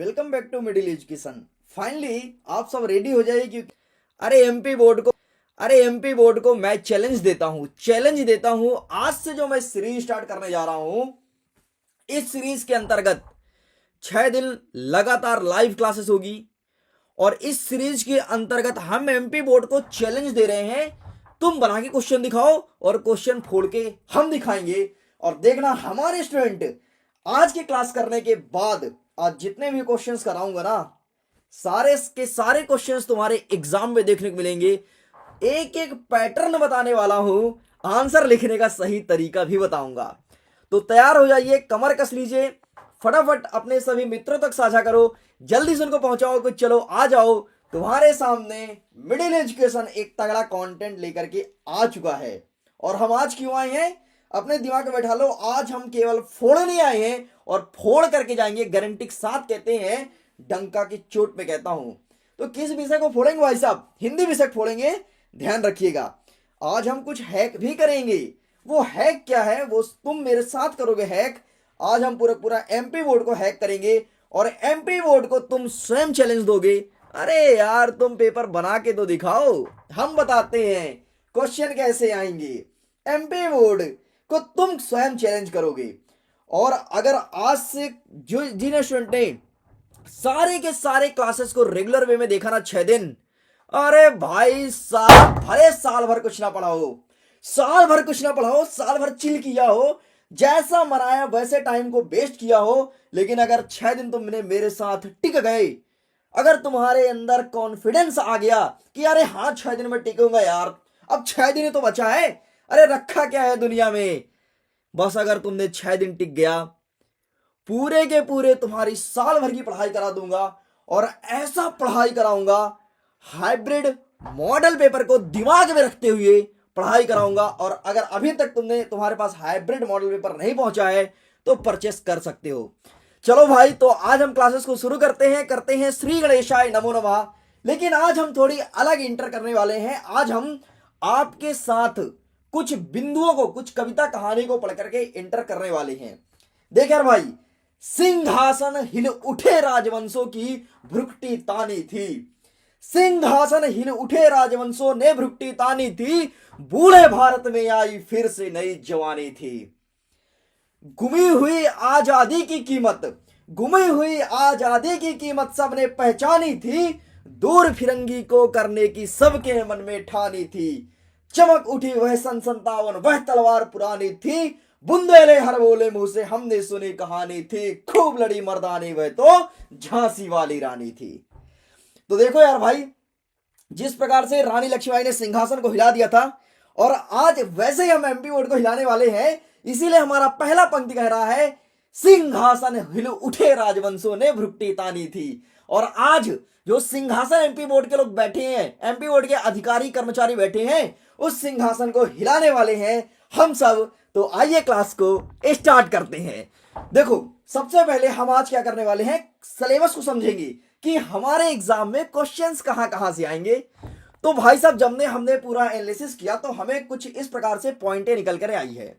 Welcome back to middle education. Finally आप सब ready हो जाइए क्योंकि अरे एमपी बोर्ड को मैं चैलेंज देता हूँ आज से जो मैं सीरीज स्टार्ट करने जा रहा हूँ। इस सीरीज के अंतर्गत 6 दिन लगातार लाइव क्लासेस होगी और इस सीरीज के अंतर्गत हम एमपी बोर्ड को चैलेंज दे रहे हैं, तुम बना के क्वेश्चन दिखाओ और क्वेश्चन फोड़ के हम दिखाएंगे। और देखना हमारे स्टूडेंट आज की क्लास करने के बाद आज जितने भी क्वेश्चंस कराऊंगा ना, सारे के सारे क्वेश्चंस तुम्हारे एग्जाम में देखने को मिलेंगे। एक एक पैटर्न बताने वाला हूं, आंसर लिखने का सही तरीका भी बताऊंगा। तो तैयार हो जाइए, कमर कस लीजिए, फटाफट अपने सभी मित्रों तक साझा करो, जल्दी से उनको पहुंचाओ कि चलो आ जाओ, तुम्हारे सामने मिडिल एजुकेशन एक तगड़ा कंटेंट लेकर के आ चुका है। और हम आज क्यों आए हैं, अपने दिमाग में बैठा लो, आज हम केवल फोड़ने आए हैं और फोड़ करके जाएंगे गारंटी के साथ। कहते हैं डंका की चोट में कहता हूं। तो किस विषय को फोड़ेंगे भाई साहब? हिंदी विषय फोड़ेंगे, ध्यान रखिएगा। आज हम कुछ हैक भी करेंगे। वो हैक क्या है वो तुम मेरे साथ करोगे हैक। आज हम पूरा पूरा एमपी बोर्ड को हैक करेंगे और एमपी बोर्ड को तुम स्वयं चैलेंज दोगे। अरे यार तुम पेपर बना के तो दिखाओ, हम बताते हैं क्वेश्चन कैसे आएंगे। एमपी बोर्ड को तुम स्वयं चैलेंज करोगे। और अगर आज से जो जिन स्टूडेंट ने सारे के सारे क्लासेस को रेगुलर वे में देखा ना 6 दिन, अरे भाई साहब भले साल भर कुछ ना पढ़ाओ, साल भर कुछ ना पढ़ाओ, साल भर चिल किया हो, जैसा मनाया वैसे टाइम को वेस्ट किया हो, लेकिन अगर 6 दिन तुमने मेरे साथ टिक गए, अगर तुम्हारे अंदर कॉन्फिडेंस आ गया कि अरे हाँ 6 दिन में टिकूंगा यार, अब 6 दिन ही तो बचा है, अरे रखा क्या है दुनिया में, बस अगर तुमने 6 दिन टिक गया, पूरे के पूरे तुम्हारी साल भर की पढ़ाई करा दूंगा। और ऐसा पढ़ाई कराऊंगा, हाइब्रिड मॉडल पेपर को दिमाग में रखते हुए पढ़ाई कराऊंगा। और अगर अभी तक तुम्हारे पास हाइब्रिड मॉडल पेपर नहीं पहुंचा है तो परचेस कर सकते हो। चलो भाई, तो आज हम क्लासेस को शुरू करते हैं श्री गणेशाय नमो नमः। लेकिन आज हम थोड़ी अलग इंटर करने वाले हैं। आज हम आपके साथ कुछ बिंदुओं को, कुछ कविता कहानी को पढ़ करके इंटर करने वाले हैं। देख यार भाई, सिंहासन हिल उठे राजवंशों की भ्रुकुटी तानी थी, सिंहासन हिल उठे राजवंशों ने भ्रुकुटी तानी थी, बूढ़े भारत में आई फिर से नई जवानी थी। गुमी हुई आजादी की कीमत, गुमी हुई आजादी की कीमत सबने पहचानी थी, दूर फिरंगी को करने की सबके मन में ठानी थी। चमक उठी वह सन 57, वह तलवार पुरानी थी, बुंदेले हर बोले मुंह से हमने सुनी कहानी थी, खूब लड़ी मर्दानी वह तो झांसी वाली रानी थी। तो देखो यार भाई, जिस प्रकार से रानी लक्ष्मीबाई ने सिंहासन को हिला दिया था, और आज वैसे ही हम एमपी बोर्ड को हिलाने वाले हैं। इसीलिए हमारा पहला पंक्ति कह रहा है, सिंहासन हिल उठे राजवंशों ने भ्रुकुटी तानी थी। और आज जो सिंहासन एमपी बोर्ड के लोग बैठे हैं, एमपी बोर्ड के अधिकारी कर्मचारी बैठे हैं, उस सिंहासन को हिलाने वाले हैं हम सब। तो आइए क्लास को स्टार्ट करते हैं। देखो सबसे पहले हम आज क्या करने वाले हैं, सिलेबस को समझेंगे कि हमारे एग्जाम में क्वेश्चंस कहां कहां से आएंगे। तो भाई साहब, जब हमने पूरा एनालिसिस किया तो हमें कुछ इस प्रकार से पॉइंटें निकल कर आई है।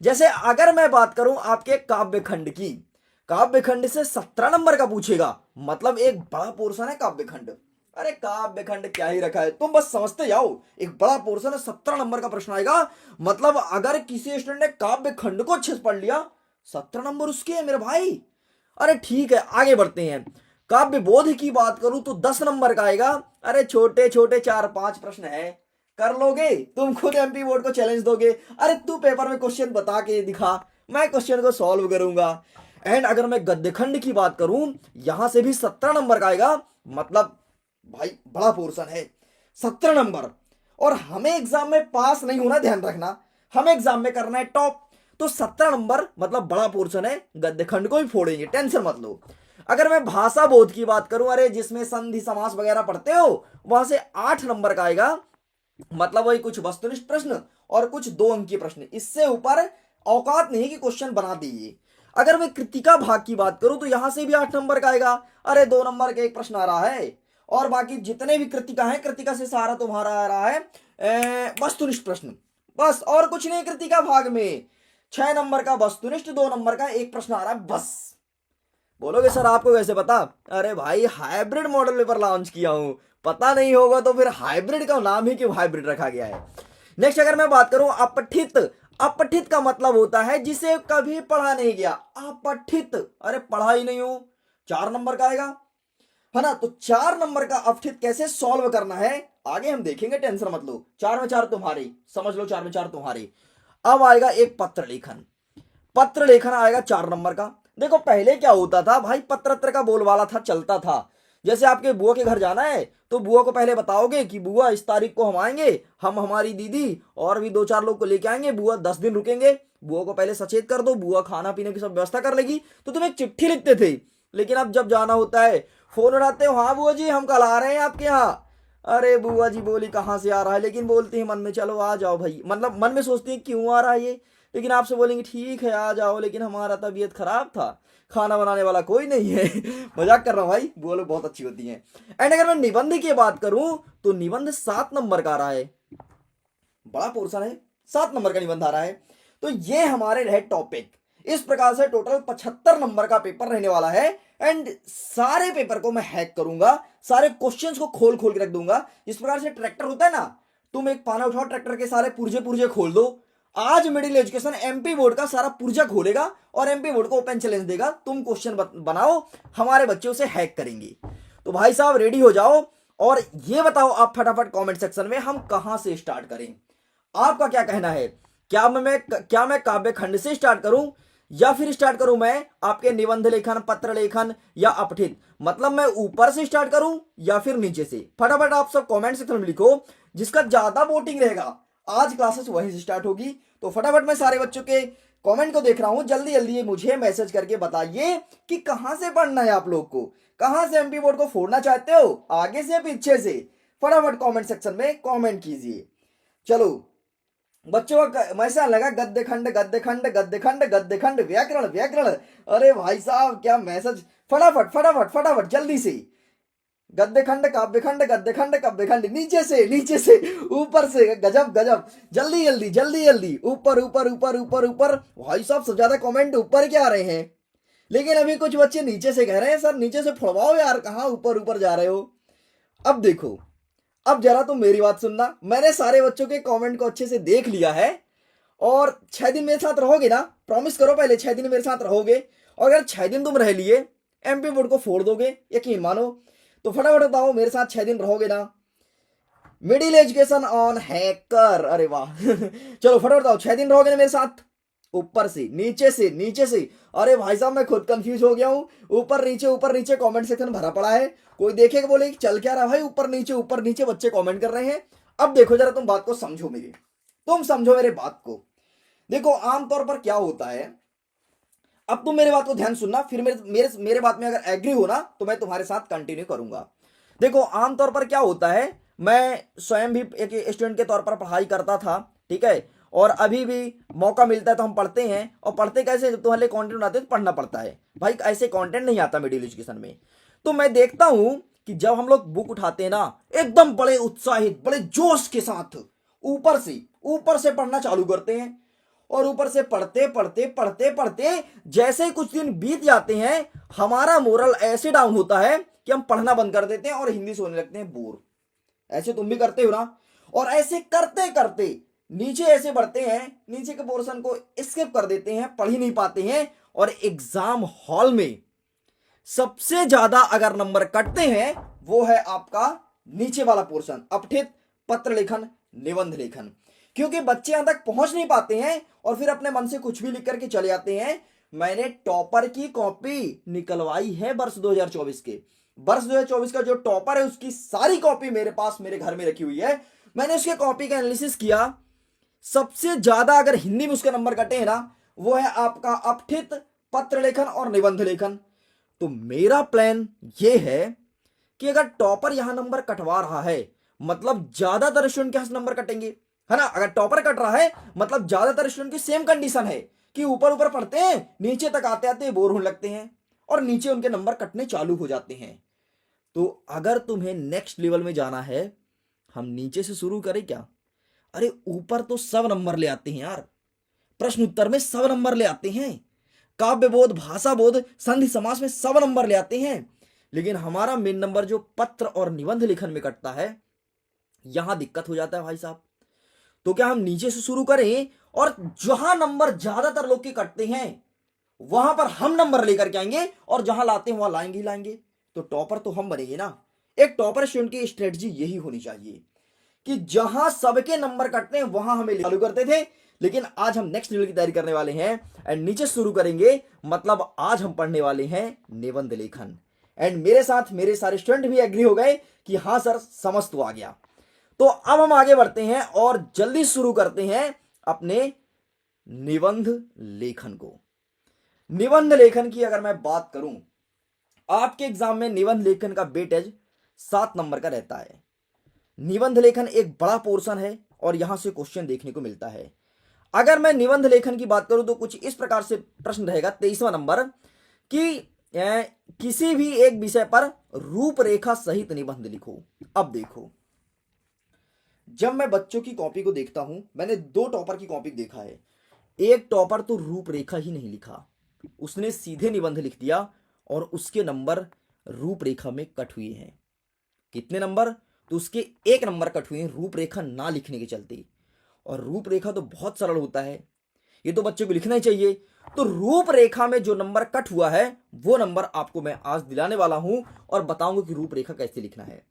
जैसे अगर मैं बात करूं आपके काव्य खंड की, काव्य खंड से 17 नंबर का पूछेगा, मतलब एक बड़ा पोर्शन है काव्य खंड। अरे काव्य खंड क्या ही रखा है, तुम बस समझते जाओ, एक बड़ा पोर्शन है, 17 नंबर का प्रश्न आएगा। मतलब अगर किसी स्टूडेंट ने काव्य खंड को अच्छे से पढ़ लिया, 17 नंबर उसके है मेरे भाई। अरे ठीक है, आगे बढ़ते हैं। काव्य बोध की बात करूं तो 10 नंबर का आएगा। अरे छोटे छोटे 4-5 प्रश्न है, कर लोगे तुम, खुद एमपी बोर्ड को चैलेंज दोगे। अरे तू पेपर में क्वेश्चन बता के दिखा, मैं क्वेश्चन को सॉल्व करूंगा। एंड अगर मैं गद्य खंड की बात करूं, यहां से भी 17 नंबर का आएगा। मतलब भाई बड़ा पोर्शन है, 17 नंबर। और हमें एग्जाम में पास नहीं होना, ध्यान रखना, हमें एग्जाम में करना है टॉप। तो 17 नंबर मतलब बड़ा पोर्शन है, गद्य खंड को भी फोड़ेंगे, टेंशन मत लो। अगर मैं भाषा बोध की बात करूं, अरे जिसमें संधि समास वगैरह पढ़ते हो, वहां से 8 नंबर का आएगा। मतलब वही कुछ वस्तुनिष्ठ प्रश्न और कुछ 2 अंकीय प्रश्न, इससे ऊपर औकात नहीं कि क्वेश्चन बना दीजिए। अगर मैं कृतिका भाग की बात करूं तो यहां से भी 8 नंबर का आएगा। अरे 2 नंबर का एक प्रश्न आ रहा है, और बाकी जितने भी कृतिका हैं, कृतिका से सारा तुम्हारा आ रहा है वस्तुनिष्ठ प्रश्न, बस और कुछ नहीं। कृतिका भाग में 6 नंबर का वस्तुनिष्ठ, 2 नंबर का एक प्रश्न आ रहा है बस। बोलोगे सर आपको कैसे पता? अरे भाई हाइब्रिड मॉडल पेपर लॉन्च किया हूं, पता नहीं होगा तो फिर हाइब्रिड का नाम ही क्यों हाइब्रिड रखा गया है। नेक्स्ट अगर मैं बात करूं अपठित, अपठित का मतलब होता है जिसे कभी पढ़ा नहीं गया, अपठित, अरे पढ़ा ही नहीं हो, 4 नंबर का आएगा, है ना। तो 4 नंबर का अपठित कैसे सॉल्व करना है आगे हम देखेंगे, टेंशन मत लो। 4 में 4 तुम्हारी, समझ लो 4 में 4 तुम्हारी। अब आएगा एक पत्र लेखन, पत्र लेखन आएगा 4 नंबर का। देखो पहले क्या होता था भाई, पत्र का बोलबाला था, चलता था। जैसे आपके बुआ के घर जाना है तो बुआ को पहले बताओगे कि बुआ इस तारीख को हम आएंगे, हम हमारी दीदी और भी 2-4 लोग को लेके आएंगे, बुआ 10 दिन रुकेंगे। बुआ को पहले सचेत कर दो, बुआ खाना पीने की सब व्यवस्था कर लेगी। तो तुम एक चिट्ठी लिखते थे, लेकिन अब जब जाना होता है फोन उठाते हो, हाँ बुआ जी हम कल आ रहे हैं आपके यहाँ। अरे बुआ जी बोली कहाँ से आ रहा है, लेकिन बोलती है मन में चलो आ जाओ भाई, मतलब मन में सोचती है क्यों आ रहा है ये, लेकिन आपसे बोलेंगे ठीक है आ जाओ, लेकिन हमारा तबीयत खराब था, खाना बनाने वाला कोई नहीं है। मजाक कर रहा हूँ भाई, वो लोग बहुत अच्छी होती हैं। एंड अगर मैं निबंध की बात करूं तो निबंध 7 नंबर का आ रहा है, बड़ा पोर्शन है, 7 नंबर का निबंध आ रहा है। तो ये हमारे रहे टॉपिक। इस प्रकार से टोटल 75 नंबर का पेपर रहने वाला है। एंड सारे पेपर को मैं हैक करूंगा, सारे क्वेश्चंस को खोल खोल के रख दूंगा। इस प्रकार से ट्रैक्टर होता है ना, तुम एक पाना उठाओ, ट्रैक्टर के सारे पुर्जे पुर्जे खोल दो। आज मिडिल एजुकेशन एमपी बोर्ड का सारा पुर्जा खोलेगा और एमपी बोर्ड को ओपन चैलेंज देगा, तुम क्वेश्चन बनाओ, हमारे बच्चे उसे हैक करेंगे। तो भाई साहब रेडी हो जाओ और ये बताओ आप फटाफट कमेंट सेक्शन में हम कहां से स्टार्ट करें, आपका क्या कहना है? क्या मैं काव्य खंड से स्टार्ट करूं या फिर स्टार्ट करूं मैं आपके निबंध लेखन, पत्र लेखन या अपठित? मतलब मैं ऊपर से स्टार्ट करूं या फिर नीचे से? फटाफट आप सब कमेंट सेक्शन में लिखो, जिसका ज्यादा वोटिंग रहेगा आज क्लासेस वहीं से स्टार्ट होगी। तो फटाफट मैं सारे बच्चों के कमेंट को देख रहा हूं, जल्दी जल्दी मुझे मैसेज करके बताइए कि कहां से पढ़ना है आप लोग को, कहां से एमपी बोर्ड को फोड़ना चाहते हो, आगे से पीछे से? फटाफट कमेंट सेक्शन में कमेंट कीजिए। चलो बच्चों का वैसा लगा, गद्य खंड गद्य खंड गद्य खंड गद्य खंड, व्याकरण व्याकरण। अरे भाई साहब क्या मैसेज, फटाफट फटाफट फटाफट जल्दी से। गद्य खंड काव्य खंड गद्य खंड काव्य खंड, नीचे से ऊपर से, गजब गजब, जल्दी जल्दी जल्दी जल्दी, ऊपर ऊपर ऊपर ऊपर ऊपर। भाई साहब सबसे ज्यादा कमेंट ऊपर के आ रहे हैं, लेकिन अभी कुछ बच्चे नीचे से कह रहे हैं सर नीचे से फुड़वाओ यार, कहाँ ऊपर ऊपर जा रहे हो। अब देखो, अब जरा तुम मेरी बात सुनना, मैंने सारे बच्चों के कमेंट को अच्छे से देख लिया है और 6 दिन मेरे साथ रहोगे ना, प्रॉमिस करो पहले 6 दिन मेरे साथ रहोगे, और अगर 6 दिन तुम रह लिए एमपी बोर्ड को फोड़ दोगे, यकीन मानो। तो फटाफट बताओ मेरे साथ 6 दिन रहोगे ना? मिडिल एजुकेशन ऑन हैकर, अरे वाह। चलो फटाफट बताओ 6 दिन रहोगे ना मेरे साथ? ऊपर से नीचे से, नीचे से, अरे भाई साहब मैं खुद कंफ्यूज हो गया हूं, ऊपर नीचे कमेंट सेक्शन भरा पड़ा है, कोई देखेगा बोले चल क्या रहा भाई, ऊपर नीचे बच्चे कमेंट कर रहे हैं। अब देखो जरा तुम बात को समझो मेरी, तुम समझो मेरे बात को। देखो आमतौर पर क्या होता है, अब तुम मेरे बात को ध्यान सुनना, फिर मेरे बात में अगर एग्री हो ना तो मैं तुम्हारे साथ कंटिन्यू करूंगा। देखो आमतौर पर क्या होता है, मैं स्वयं भी एक स्टूडेंट के तौर पर पढ़ाई करता था, ठीक है, और अभी भी मौका मिलता है तो हम पढ़ते हैं। और पढ़ते कैसे, जब तुम्हारे कंटेंट बनाते हैं तो पढ़ना पड़ता है भाई, ऐसे कंटेंट नहीं आता मिडिल एजुकेशन में। तो मैं देखता हूं कि जब हम लोग बुक उठाते हैं ना, एकदम बड़े उत्साहित बड़े जोश के साथ ऊपर से पढ़ना चालू करते हैं, और ऊपर से पढ़ते पढ़ते पढ़ते पढ़ते जैसे ही कुछ दिन बीत जाते हैं हमारा मोरल ऐसे डाउन होता है कि हम पढ़ना बंद कर देते हैं और हिंदी से होने लगते हैं बोर। ऐसे तुम भी करते हो ना? और ऐसे करते करते नीचे ऐसे बढ़ते हैं, नीचे के पोर्शन को स्किप कर देते हैं, पढ़ ही नहीं पाते हैं, और एग्जाम हॉल में सबसे ज्यादा अगर नंबर कटते हैं वो है आपका नीचे वाला पोर्शन, अपठित, पत्र लेखन, निबंध लेखन। क्योंकि बच्चे यहां तक पहुंच नहीं पाते हैं और फिर अपने मन से कुछ भी लिख करके चले जाते हैं। मैंने टॉपर की कॉपी निकलवाई है वर्ष 2024 के, वर्ष 2024 का जो टॉपर है उसकी सारी कॉपी मेरे पास मेरे घर में रखी हुई है। मैंने उसके कॉपी का एनालिसिस किया, सबसे ज्यादा अगर हिंदी में उसके नंबर कटे हैं ना वो है आपका अपठित, पत्र लेखन और निबंध लेखन। तो मेरा प्लान ये है कि अगर टॉपर यहां नंबर कटवा रहा है मतलब ज्यादातर स्टूडेंट के यहां नंबर कटेंगे, है ना। अगर टॉपर कट रहा है मतलब ज्यादातर स्टूडेंट की सेम कंडीशन है कि ऊपर ऊपर पढ़ते हैं, नीचे तक आते आते बोर होने लगते हैं और नीचे उनके नंबर कटने चालू हो जाते हैं। तो अगर तुम्हें नेक्स्ट लेवल में जाना है, हम नीचे से शुरू करें क्या? अरे ऊपर तो सब नंबर ले आते हैं यार, प्रश्न उत्तर में सब नंबर ले आते हैं, काव्य बोध, भाषा बोध, संधि समास में सब नंबर ले आते हैं, लेकिन हमारा मेन नंबर जो पत्र और निबंध लेखन में कटता है, यहां दिक्कत हो जाता है भाई साहब। तो क्या हम नीचे से शुरू करें और जहां नंबर ज्यादातर लोग के कटते हैं वहां पर हम नंबर लेकर के आएंगे और जहां लाते हैं वहां लाएंगे ही लाएंगे, तो टॉपर तो हम बनेंगे ना। एक टॉपर स्टूडेंट की स्ट्रेटजी यही होनी चाहिए कि जहां सबके नंबर कटते हैं वहां हमें चालू करते थे, लेकिन आज हम नेक्स्ट लेवल की तैयारी करने वाले हैं एंड नीचे शुरू करेंगे। मतलब आज हम पढ़ने वाले हैं निबंध लेखन। एंड मेरे साथ मेरे सारे स्टूडेंट भी एग्री हो गए कि हाँ सर समझ तो आ गया। तो अब हम आगे बढ़ते हैं और जल्दी शुरू करते हैं अपने निबंध लेखन को। निबंध लेखन की अगर मैं बात करूं, आपके एग्जाम में निबंध लेखन का वेटेज 7 नंबर का रहता है। निबंध लेखन एक बड़ा पोर्शन है और यहां से क्वेश्चन देखने को मिलता है। अगर मैं निबंध लेखन की बात करूं तो कुछ इस प्रकार से प्रश्न रहेगा 23वां नंबर कि किसी भी एक विषय पर रूपरेखा सहित निबंध लिखो। अब देखो, जब मैं बच्चों की कॉपी को देखता हूं, मैंने 2 टॉपर की कॉपी देखा है। एक टॉपर तो रूपरेखा ही नहीं लिखा, उसने सीधे निबंध लिख दिया और उसके नंबर रूपरेखा में कट हुए हैं। कितने नंबर? तो उसके 1 नंबर कट हुए हैं रूपरेखा ना लिखने के चलते। और रूपरेखा तो बहुत सरल होता है, ये तो बच्चे को लिखना ही चाहिए। तो रूपरेखा में जो नंबर कट हुआ है वो नंबर आपको मैं आज दिलाने वाला हूं और बताऊंगा कि रूपरेखा कैसे लिखना है।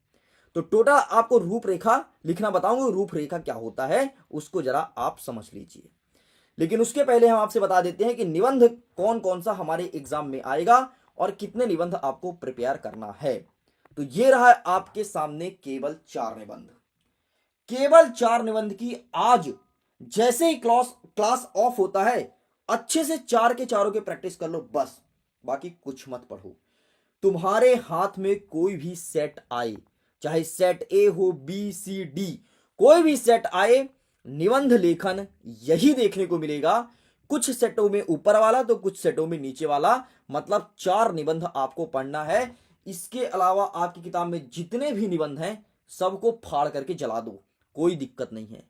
तो टोटल आपको रूपरेखा लिखना बताऊंगा, रूपरेखा क्या होता है उसको जरा आप समझ लीजिए। लेकिन उसके पहले हम आपसे बता देते हैं कि निबंध कौन कौन सा हमारे एग्जाम में आएगा और कितने निबंध आपको प्रिपेयर करना है। तो ये रहा आपके सामने केवल 4 निबंध, केवल 4 निबंध की आज जैसे ही क्लास ऑफ होता है अच्छे से 4 के चारों के प्रैक्टिस कर लो बस, बाकी कुछ मत पढ़ो। तुम्हारे हाथ में कोई भी सेट आए, चाहे सेट ए हो, बी, सी, डी, कोई भी सेट आए, निबंध लेखन यही देखने को मिलेगा। कुछ सेटों में ऊपर वाला तो कुछ सेटों में नीचे वाला, मतलब 4 निबंध आपको पढ़ना है। इसके अलावा आपकी किताब में जितने भी निबंध हैं सबको फाड़ करके जला दो, कोई दिक्कत नहीं है।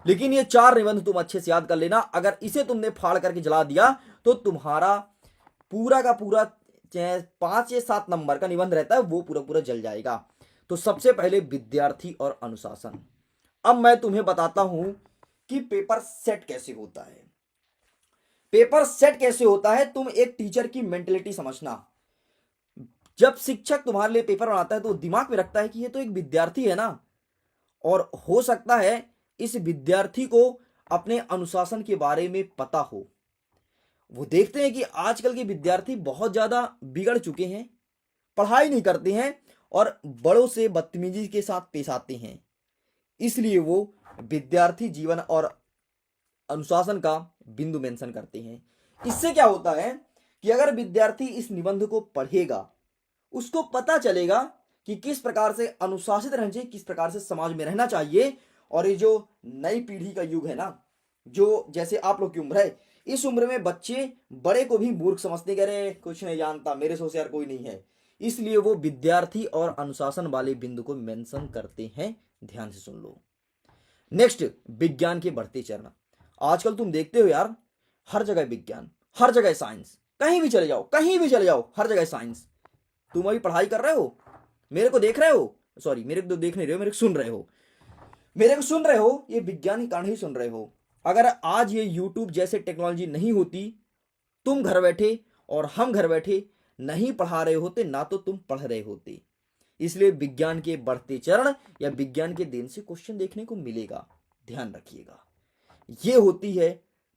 लेकिन ये 4 निबंध तुम अच्छे से याद कर लेना। अगर इसे तुमने फाड़ करके जला दिया तो तुम्हारा पूरा का पूरा 5 या 7 नंबर का निबंध रहता है वो पूरा पूरा जल जाएगा। तो सबसे पहले विद्यार्थी और अनुशासन। अब मैं तुम्हें बताता हूं कि पेपर सेट कैसे होता है। पेपर सेट कैसे होता है, तुम एक टीचर की मेंटेलिटी समझना। जब शिक्षक तुम्हारे लिए पेपर बनाता है तो दिमाग में रखता है कि ये तो एक विद्यार्थी है ना, और हो सकता है इस विद्यार्थी को अपने अनुशासन के बारे में पता हो। वो देखते हैं कि आजकल के विद्यार्थी बहुत ज्यादा बिगड़ चुके हैं, पढ़ाई नहीं करते हैं और बड़ों से बदतमीजी के साथ पेश आते हैं, इसलिए वो विद्यार्थी जीवन और अनुशासन का बिंदु मेंशन करते हैं। इससे क्या होता है कि अगर विद्यार्थी इस निबंध को पढ़ेगा उसको पता चलेगा कि किस प्रकार से अनुशासित रहना चाहिए, किस प्रकार से समाज में रहना चाहिए। और ये जो नई पीढ़ी का युग है ना, जो जैसे आप लोग की उम्र है, इस उम्र में बच्चे बड़े को भी मूर्ख समझते, कह रहे कुछ नहीं जानता, मेरे से होशियार कोई नहीं है, इसलिए वो विद्यार्थी और अनुशासन वाले बिंदु को मेंशन करते हैं। ध्यान से सुन लो। नेक्स्ट, विज्ञान के बढ़ते चरण। आजकल तुम देखते हो यार, हर जगह विज्ञान, हर जगह साइंस, कहीं भी चले जाओ, कहीं भी चले जाओ, हर जगह साइंस। तुम अभी पढ़ाई कर रहे हो, मेरे को देख रहे हो, सॉरी मेरे को देख नहीं रहे हो, मेरे को सुन रहे हो, मेरे को सुन रहे हो, ये विज्ञान के कारण ही सुन रहे हो। अगर आज ये यूट्यूब जैसे टेक्नोलॉजी नहीं होती, तुम घर बैठे और हम घर बैठे नहीं पढ़ा रहे होते ना, तो तुम पढ़ रहे होते। इसलिए विज्ञान के बढ़ते चरण या विज्ञान के देन से क्वेश्चन देखने को मिलेगा, ध्यान रखिएगा। ये होती है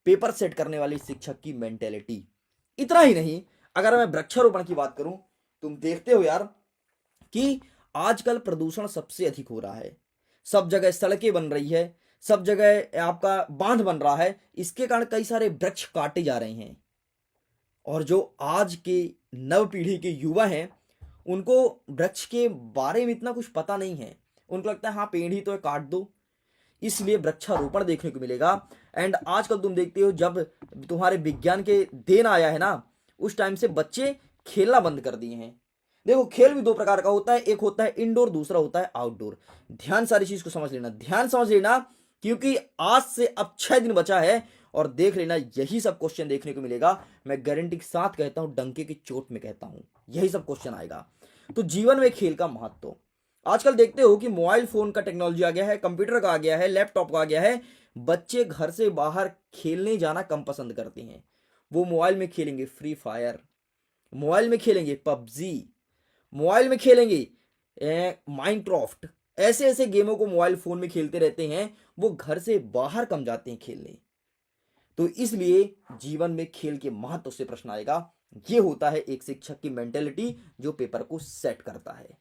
पेपर सेट करने वाली शिक्षक की मेंटेलिटी। इतना ही नहीं, अगर मैं वृक्षारोपण की बात करूं, तुम देखते हो यार कि आजकल प्रदूषण सबसे अधिक हो रहा है, सब जगह सड़कें बन रही है, सब जगह आपका बांध बन रहा है, इसके कारण कई सारे वृक्ष काटे जा रहे हैं। और जो आज के नव पीढ़ी के युवा हैं उनको वृक्ष के बारे में इतना कुछ पता नहीं है, उनको लगता है हाँ पेड़ ही तो है, काट दो, इसलिए वृक्षारोपण देखने को मिलेगा। एंड आजकल तुम देखते हो जब तुम्हारे विज्ञान के देन आया है ना, उस टाइम से बच्चे खेलना बंद कर दिए हैं। देखो खेल भी 2 प्रकार का होता है, एक होता है इंडोर, दूसरा होता है आउटडोर। ध्यान सारी चीज को समझ लेना, ध्यान समझ लेना, क्योंकि आज से अब 6 दिन बचा है और देख लेना, यही सब क्वेश्चन देखने को मिलेगा। मैं गारंटी के साथ कहता हूं, डंके की चोट में कहता हूं, यही सब क्वेश्चन आएगा। तो जीवन में खेल का महत्व, आजकल देखते हो कि मोबाइल फोन का टेक्नोलॉजी आ गया है, कंप्यूटर का आ गया है, लैपटॉप का आ गया है। बच्चे घर से बाहर खेलने जाना कम पसंद करते हैं। वो मोबाइल में खेलेंगे फ्री फायर, मोबाइल में खेलेंगे पबजी, मोबाइल में खेलेंगे माइनक्राफ्ट, ऐसे ऐसे गेमों को मोबाइल फोन में खेलते रहते हैं। वो घर से बाहर कम जाते हैं खेलने। तो इसलिए जीवन में खेल के महत्व से प्रश्न आएगा। ये होता है एक शिक्षक की मेंटेलिटी जो पेपर को सेट करता है।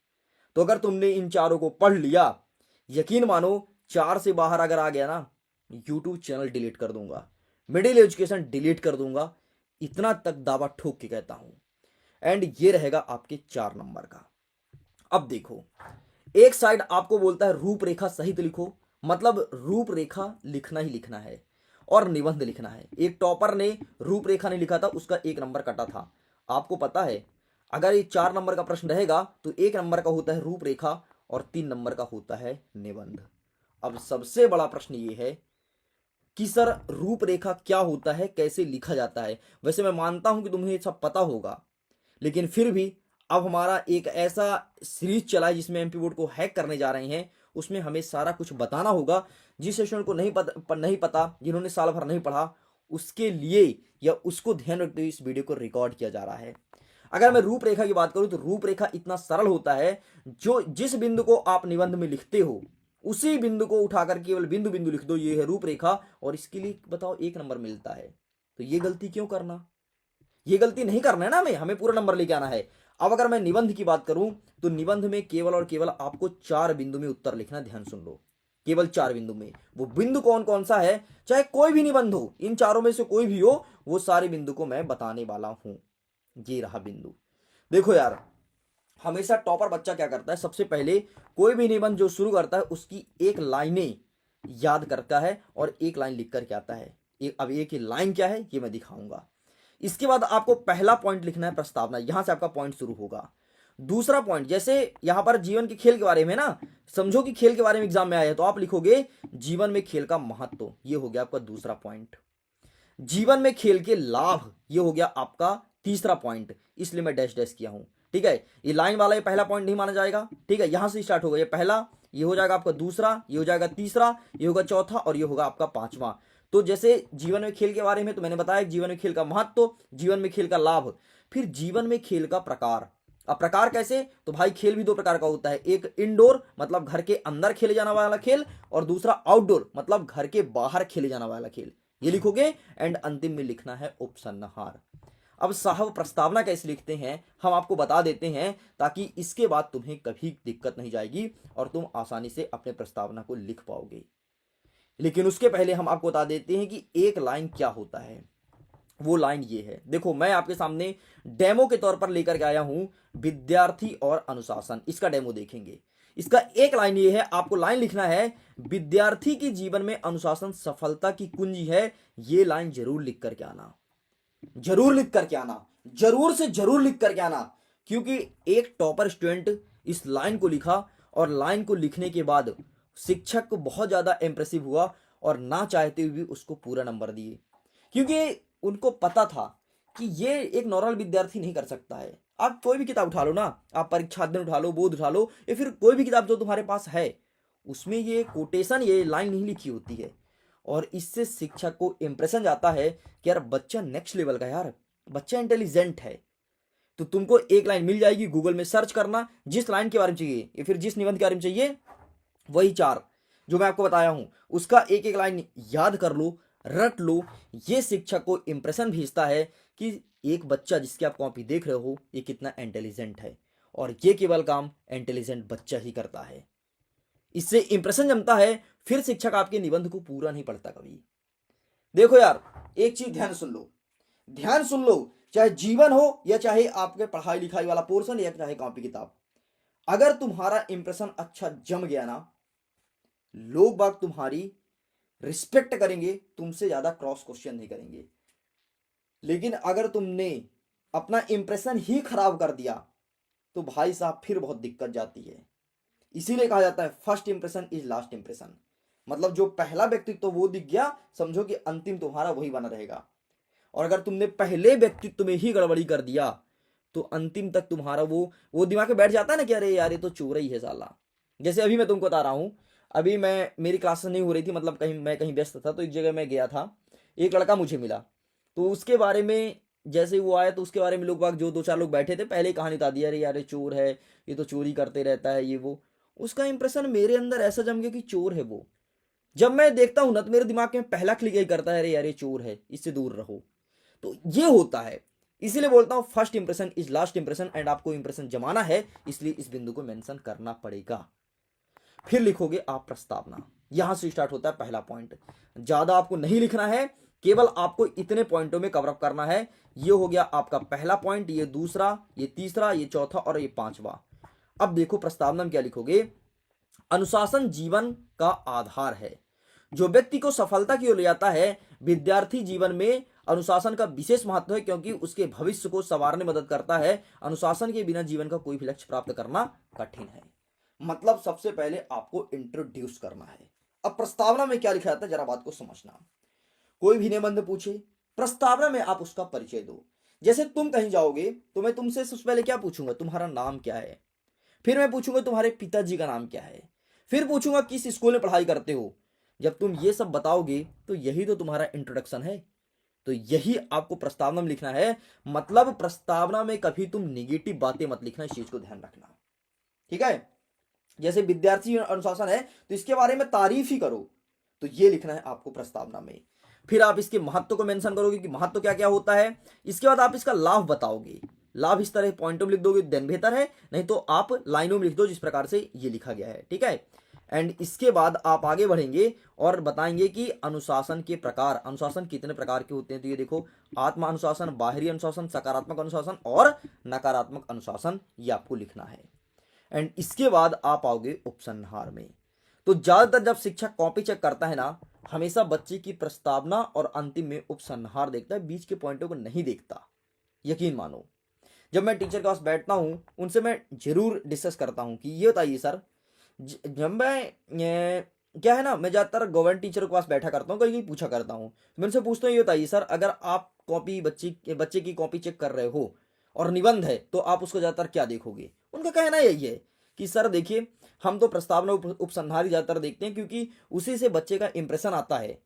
तो अगर तुमने इन चारों को पढ़ लिया, यकीन मानो 4 से बाहर अगर आ गया ना, यूट्यूब चैनल डिलीट कर दूंगा, मिडिल एजुकेशन डिलीट कर दूंगा, इतना तक दावा ठोक के कहता हूं। एंड ये रहेगा आपके 4 नंबर का। अब देखो, एक साइड आपको बोलता है रूपरेखा सहित लिखो, मतलब रूपरेखा लिखना ही लिखना है और निबंध लिखना है। एक टॉपर ने रूपरेखा नहीं लिखा था, उसका 1 नंबर कटा था। आपको पता है, अगर ये 4 नंबर का प्रश्न रहेगा तो 1 नंबर का होता है रूपरेखा और 3 नंबर का होता है निबंध। अब सबसे बड़ा प्रश्न ये है कि सर रूपरेखा क्या होता है, कैसे लिखा जाता है। वैसे मैं मानता हूं कि तुम्हें ये सब पता होगा, लेकिन फिर भी अब हमारा एक ऐसा सीरीज चला है जिसमें एमपी बोर्ड को हैक करने जा रहे हैं। उसमें हमें सारा कुछ बताना होगा। जिस सेशन को नहीं पता, जिन्होंने साल भर नहीं पढ़ा, उसके लिए या उसको ध्यान रखते हुए इस वीडियो को रिकॉर्ड किया जा रहा है। अगर मैं रूपरेखा की बात करूं तो रूपरेखा इतना सरल होता है, जो जिस बिंदु को आप निबंध में लिखते हो उसी बिंदु को उठाकर केवल बिंदु बिंदु लिख दो, ये है रूपरेखा, और इसके लिए बताओ 1 नंबर मिलता है। तो ये गलती क्यों करना, ये गलती नहीं करना है ना, हमें पूरा नंबर लेके आना है। अब अगर मैं निबंध की बात करूं तो निबंध में केवल और केवल आपको 4 बिंदु में उत्तर लिखना, ध्यान सुन लो, केवल 4 बिंदु में। वो बिंदु कौन कौन सा है, चाहे कोई भी निबंध हो, इन चारों में से कोई भी हो, वो सारे बिंदु को मैं बताने वाला हूं। ये रहा बिंदु। देखो यार, हमेशा टॉपर बच्चा क्या करता है, सबसे पहले कोई भी निबंध जो शुरू करता है उसकी एक लाइनें याद करता है और एक लाइन लिख करके आता है। अब एक ही लाइन क्या है ये मैं दिखाऊंगा। इसके बाद आपको पहला पॉइंट लिखना है प्रस्तावना, यहां से आपका पॉइंट शुरू होगा। दूसरा पॉइंट, जैसे यहां पर जीवन के खेल के बारे में ना, समझो कि खेल के बारे में एग्जाम में आया है, तो आप लिखोगे जीवन में खेल का महत्व, ये हो गया आपका दूसरा पॉइंट। जीवन में खेल के लाभ, ये हो गया आपका तीसरा पॉइंट, इसलिए मैं डैश डैश किया हूं। ठीक है, ये लाइन वाला ये पहला पॉइंट नहीं माना जाएगा। ठीक है, यहां से स्टार्ट होगा, ये पहला, ये हो जाएगा आपका दूसरा, ये हो जाएगा तीसरा, ये होगा चौथा और ये होगा आपका पांचवा। तो जैसे जीवन में खेल के बारे में तो मैंने बताया जीवन में खेल का महत्व, जीवन में खेल का लाभ, फिर जीवन में खेल का प्रकार। अब प्रकार कैसे, तो भाई खेल भी 2 प्रकार का होता है, एक इंडोर मतलब घर के अंदर खेले जाने वाला खेल, और दूसरा आउटडोर मतलब घर के बाहर खेले जाने वाला खेल, ये लिखोगे। एंड अंतिम में लिखना है उपसंहार। अब साहब प्रस्तावना कैसे लिखते हैं हम आपको बता देते हैं, ताकि इसके बाद तुम्हें कभी दिक्कत नहीं जाएगी और तुम आसानी से अपने प्रस्तावना को लिख पाओगे। लेकिन उसके पहले हम आपको बता देते हैं कि एक लाइन क्या होता है। वो लाइन ये है, देखो मैं आपके सामने डेमो के तौर पर लेकर के आया हूं, विद्यार्थी और अनुशासन, इसका डेमो देखेंगे। इसका एक लाइन ये है, आपको लाइन लिखना है, विद्यार्थी के जीवन में अनुशासन सफलता की कुंजी है। ये लाइन जरूर लिख करके आना, जरूर लिख करके आना, जरूर से जरूर लिख करके आना। क्योंकि एक टॉपर स्टूडेंट इस लाइन को लिखा और लाइन को लिखने के बाद शिक्षक को बहुत ज्यादा इंप्रेसिव हुआ और ना चाहते हुए भी उसको पूरा नंबर दिए, क्योंकि उनको पता था कि ये एक नॉर्मल विद्यार्थी नहीं कर सकता है। आप कोई भी किताब उठा लो ना, आप परीक्षा दिन उठा लो, बोध उठा लो, या फिर कोई भी किताब जो तुम्हारे पास है, उसमें ये कोटेशन, ये लाइन नहीं लिखी होती है। और इससे शिक्षक को इंप्रेशन जाता है कि यार बच्चा नेक्स्ट लेवल का, यार बच्चा इंटेलिजेंट है। तो तुमको एक लाइन मिल जाएगी, गूगल में सर्च करना, जिस लाइन के बारे में चाहिए या फिर जिस निबंध के बारे में चाहिए, वही 4 जो मैं आपको बताया हूं, उसका एक एक लाइन याद कर लो, रट लो। ये शिक्षक को इंप्रेशन भेजता है कि एक बच्चा जिसकी आप कॉपी देख रहे हो ये कितना इंटेलिजेंट है, और ये केवल काम इंटेलिजेंट बच्चा ही करता है। इससे इंप्रेशन जमता है, फिर शिक्षक आपके निबंध को पूरा नहीं पढ़ता कभी। देखो यार, एक चीज ध्यान सुन लो, ध्यान सुन लो, चाहे जीवन हो या चाहे आपके पढ़ाई लिखाई वाला पोर्शन या चाहे कॉपी किताब, अगर तुम्हारा इंप्रेशन अच्छा जम गया ना, लोग बाग तुम्हारी रिस्पेक्ट करेंगे, तुमसे ज्यादा क्रॉस क्वेश्चन नहीं करेंगे। लेकिन अगर तुमने अपना इंप्रेशन ही खराब कर दिया तो भाई साहब फिर बहुत दिक्कत जाती है। इसीलिए कहा जाता है first impression is last impression. मतलब जो पहला व्यक्तित्व वो दिख गया, समझो कि अंतिम तुम्हारा वही बना रहेगा। और अगर तुमने पहले व्यक्तित्व में ही गड़बड़ी कर दिया तो अंतिम तक तुम्हारा वो दिमाग में बैठ जाता है ना कि अरे यार ये तो चोर ही है साला। जैसे अभी मैं तुमको बता रहा हूँ, अभी मेरी क्लासेस नहीं हो रही थी, मतलब मैं कहीं व्यस्त था, तो एक जगह मैं गया था, एक लड़का मुझे मिला, तो उसके बारे में जैसे ही वो आया तो उसके बारे में लोग बाग जो दो चार लोग बैठे थे पहले ही कहानी बता दी, अरे यार ये चोर है, ये तो चोरी करते रहता है, ये वो। उसका इंप्रेशन मेरे अंदर ऐसा जम गया कि चोर है वो। जब मैं देखता हूं ना तो मेरे दिमाग में पहला क्लिक यही करता है, अरे यार ये चोर है, इससे दूर रहो। तो ये होता है, इसीलिए बोलता हूं first impression is last impression, and आपको इंप्रेशन जमाना है, इसलिए इस बिंदु को मेंशन करना पड़ेगा। फिर लिखोगे आप प्रस्तावना। यहां से स्टार्ट होता है पहला पॉइंट। ज्यादा आपको नहीं लिखना है, केवल आपको इतने पॉइंटों में कवर अप करना है। ये हो गया आपका पहला पॉइंट, ये दूसरा, ये तीसरा, ये चौथा और ये पांचवा। अब देखो प्रस्तावना में क्या लिखोगे। अनुशासन जीवन का आधार है। जो व्यक्ति को सफलता की ओर ले जाता है, विद्यार्थी जीवन में अनुशासन का विशेष महत्व है, क्योंकि उसके भविष्य को संवारने में मदद करता है। अनुशासन के बिना जीवन का कोई भी लक्ष्य प्राप्त करना कठिन है। मतलब सबसे पहले आपको इंट्रोड्यूस करना है। अब प्रस्तावना में क्या लिखा जाता है जरा बात को समझना। कोई भी निबंध पूछे, प्रस्तावना में आप उसका परिचय दो। जैसे तुम कहीं जाओगे तो मैं तुमसे सबसे पहले क्या पूछूंगा, तुम्हारा नाम क्या है। फिर मैं पूछूंगा तुम्हारे पिताजी का नाम क्या है। फिर पूछूंगा किस स्कूल में पढ़ाई करते हो। जब तुम ये सब बताओगे तो यही तो तुम्हारा इंट्रोडक्शन है। तो यही आपको प्रस्तावना में लिखना है। मतलब प्रस्तावना में कभी तुम निगेटिव बातें मत लिखना, इस चीज को ध्यान रखना, ठीक है। जैसे विद्यार्थी अनुशासन है तो इसके बारे में तारीफ ही करो, तो ये लिखना है आपको प्रस्तावना में। फिर आप इसके महत्व को मेंशन करोगे कि महत्व क्या क्या होता है। इसके बाद आप इसका लाभ बताओगे। लाभ इस तरह पॉइंटों में लिख दोगे देन बेहतर है, नहीं तो आप लाइनों में लिख दो जिस प्रकार से ये लिखा गया है, ठीक है। एंड इसके बाद आप आगे बढ़ेंगे और बताएंगे कि अनुशासन के प्रकार, अनुशासन कितने प्रकार के होते हैं। तो ये देखो, आत्म अनुशासन, बाहरी अनुशासन, सकारात्मक अनुशासन और नकारात्मक अनुशासन, ये आपको लिखना है। एंड इसके बाद आप आओगे उपसंहार में। तो ज्यादातर जब शिक्षक कॉपी चेक करता है ना, हमेशा बच्चे की प्रस्तावना और अंतिम में उपसंहार देखता है, बीच के पॉइंटों को नहीं देखता। यकीन मानो, जब मैं टीचर के पास बैठता हूं उनसे मैं जरूर डिस्कस करता हूं कि ये बताइए सर, जब मैं क्या है ना, मैं ज्यादातर गवर्नमेंट टीचर के पास बैठा करता हूँ, कहीं कहीं पूछा करता हूँ। मैं उनसे पूछता हूँ ये बताइए सर, अगर आप कॉपी बच्चे की कॉपी चेक कर रहे हो और निबंध है तो आप उसको ज्यादातर क्या देखोगे। उनका कहना यही है कि सर देखिए, हम तो प्रस्तावना उपसंहार ही ज्यादातर देखते हैं, क्योंकि उसी से बच्चे का इंप्रेशन आता है।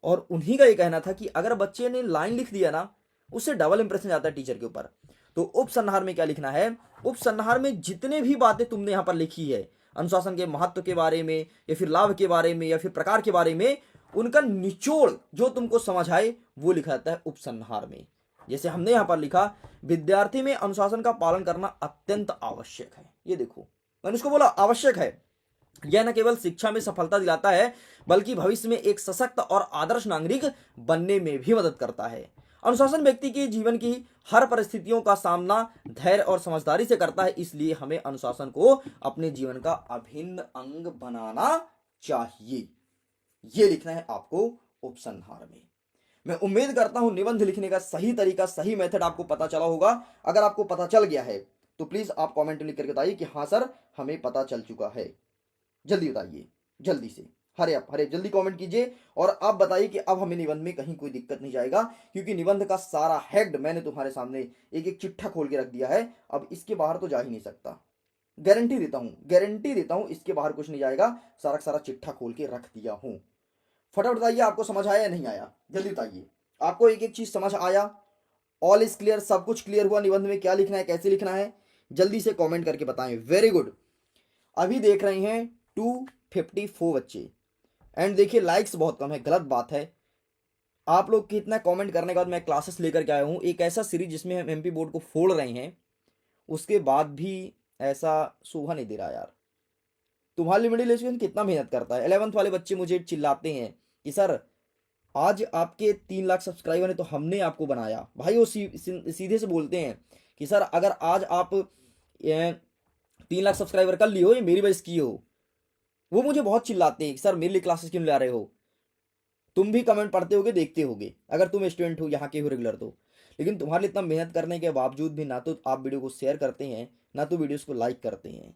और उन्हीं का ये कहना था कि अगर बच्चे ने लाइन लिख दिया ना, उससे डबल इंप्रेशन जाता है टीचर के ऊपर। तो उपसंहार में क्या लिखना है, उपसंहार में जितने भी बातें तुमने यहां पर लिखी है, अनुशासन के महत्व के बारे में या फिर लाभ के बारे में या फिर प्रकार के बारे में, उनका निचोड़ जो तुमको समझ आए वो लिखा जाता है उपसंहार में। जैसे हमने यहां पर लिखा, विद्यार्थी में अनुशासन का पालन करना अत्यंत आवश्यक है। ये देखो, मैंने उसको बोला आवश्यक है। यह न केवल शिक्षा में सफलता दिलाता है, बल्कि भविष्य में एक सशक्त और आदर्श नागरिक बनने में भी मदद करता है। अनुशासन व्यक्ति के जीवन की हर परिस्थितियों का सामना धैर्य और समझदारी से करता है, इसलिए हमें अनुशासन को अपने जीवन का अभिन्न अंग बनाना चाहिए। यह लिखना है आपको उपसंहार में। मैं उम्मीद करता हूं निबंध लिखने का सही तरीका, सही मेथड आपको पता चला होगा। अगर आपको पता चल गया है तो प्लीज आप कमेंट लिख करके बताइए कि हाँ सर, हमें पता चल चुका है। जल्दी बताइए, जल्दी से, हरे आप हरे जल्दी कमेंट कीजिए। और आप बताइए कि अब हमें निबंध में कहीं कोई दिक्कत नहीं जाएगा, क्योंकि निबंध का सारा हेड मैंने तुम्हारे सामने एक एक चिट्ठा खोल के रख दिया है। अब इसके बाहर तो जा ही नहीं सकता, गारंटी देता हूं, गारंटी देता हूं, इसके बाहर कुछ नहीं जाएगा। सारा सारा चिट्ठा खोल के रख दिया हूं। फटाफट बताइए आपको समझ आया या नहीं आया, जल्दी बताइए। आपको एक एक चीज समझ आया, ऑल इज क्लियर, सब कुछ क्लियर हुआ, निबंध में क्या लिखना है, कैसे लिखना है, जल्दी से कमेंट करके बताएं। Very good. अभी देख रहे हैं 254 बच्चे, एंड देखिए लाइक्स बहुत कम है, गलत बात है। आप लोग कितना कमेंट करने के बाद मैं क्लासेस लेकर के आया हूं, एक ऐसा सीरीज जिसमें हम एमपी बोर्ड को फोड़ रहे हैं, उसके बाद भी ऐसा शोभा नहीं दे रहा यार। तुम्हारे मिडिल एजुकेशन कितना मेहनत करता है। 11th वाले बच्चे मुझे चिल्लाते हैं कि सर आज आपके 3 लाख सब्सक्राइबर है तो हमने आपको बनाया। भाई वो सीधे से बोलते हैं कि सर अगर आज आप 3 लाख सब्सक्राइबर कर लियो, ये मेरी वजह से की हो। वो मुझे बहुत चिल्लाते हैं कि सर मेरे लिए क्लासेस क्यों ला रहे हो। तुम भी कमेंट पढ़ते होगे, देखते होगे, अगर तुम स्टूडेंट हो यहाँ के हो रेगुलर तो। लेकिन तुम्हारे लिए इतना मेहनत करने के बावजूद भी ना तो आप वीडियो को शेयर करते हैं, ना तो वीडियोस को लाइक करते हैं।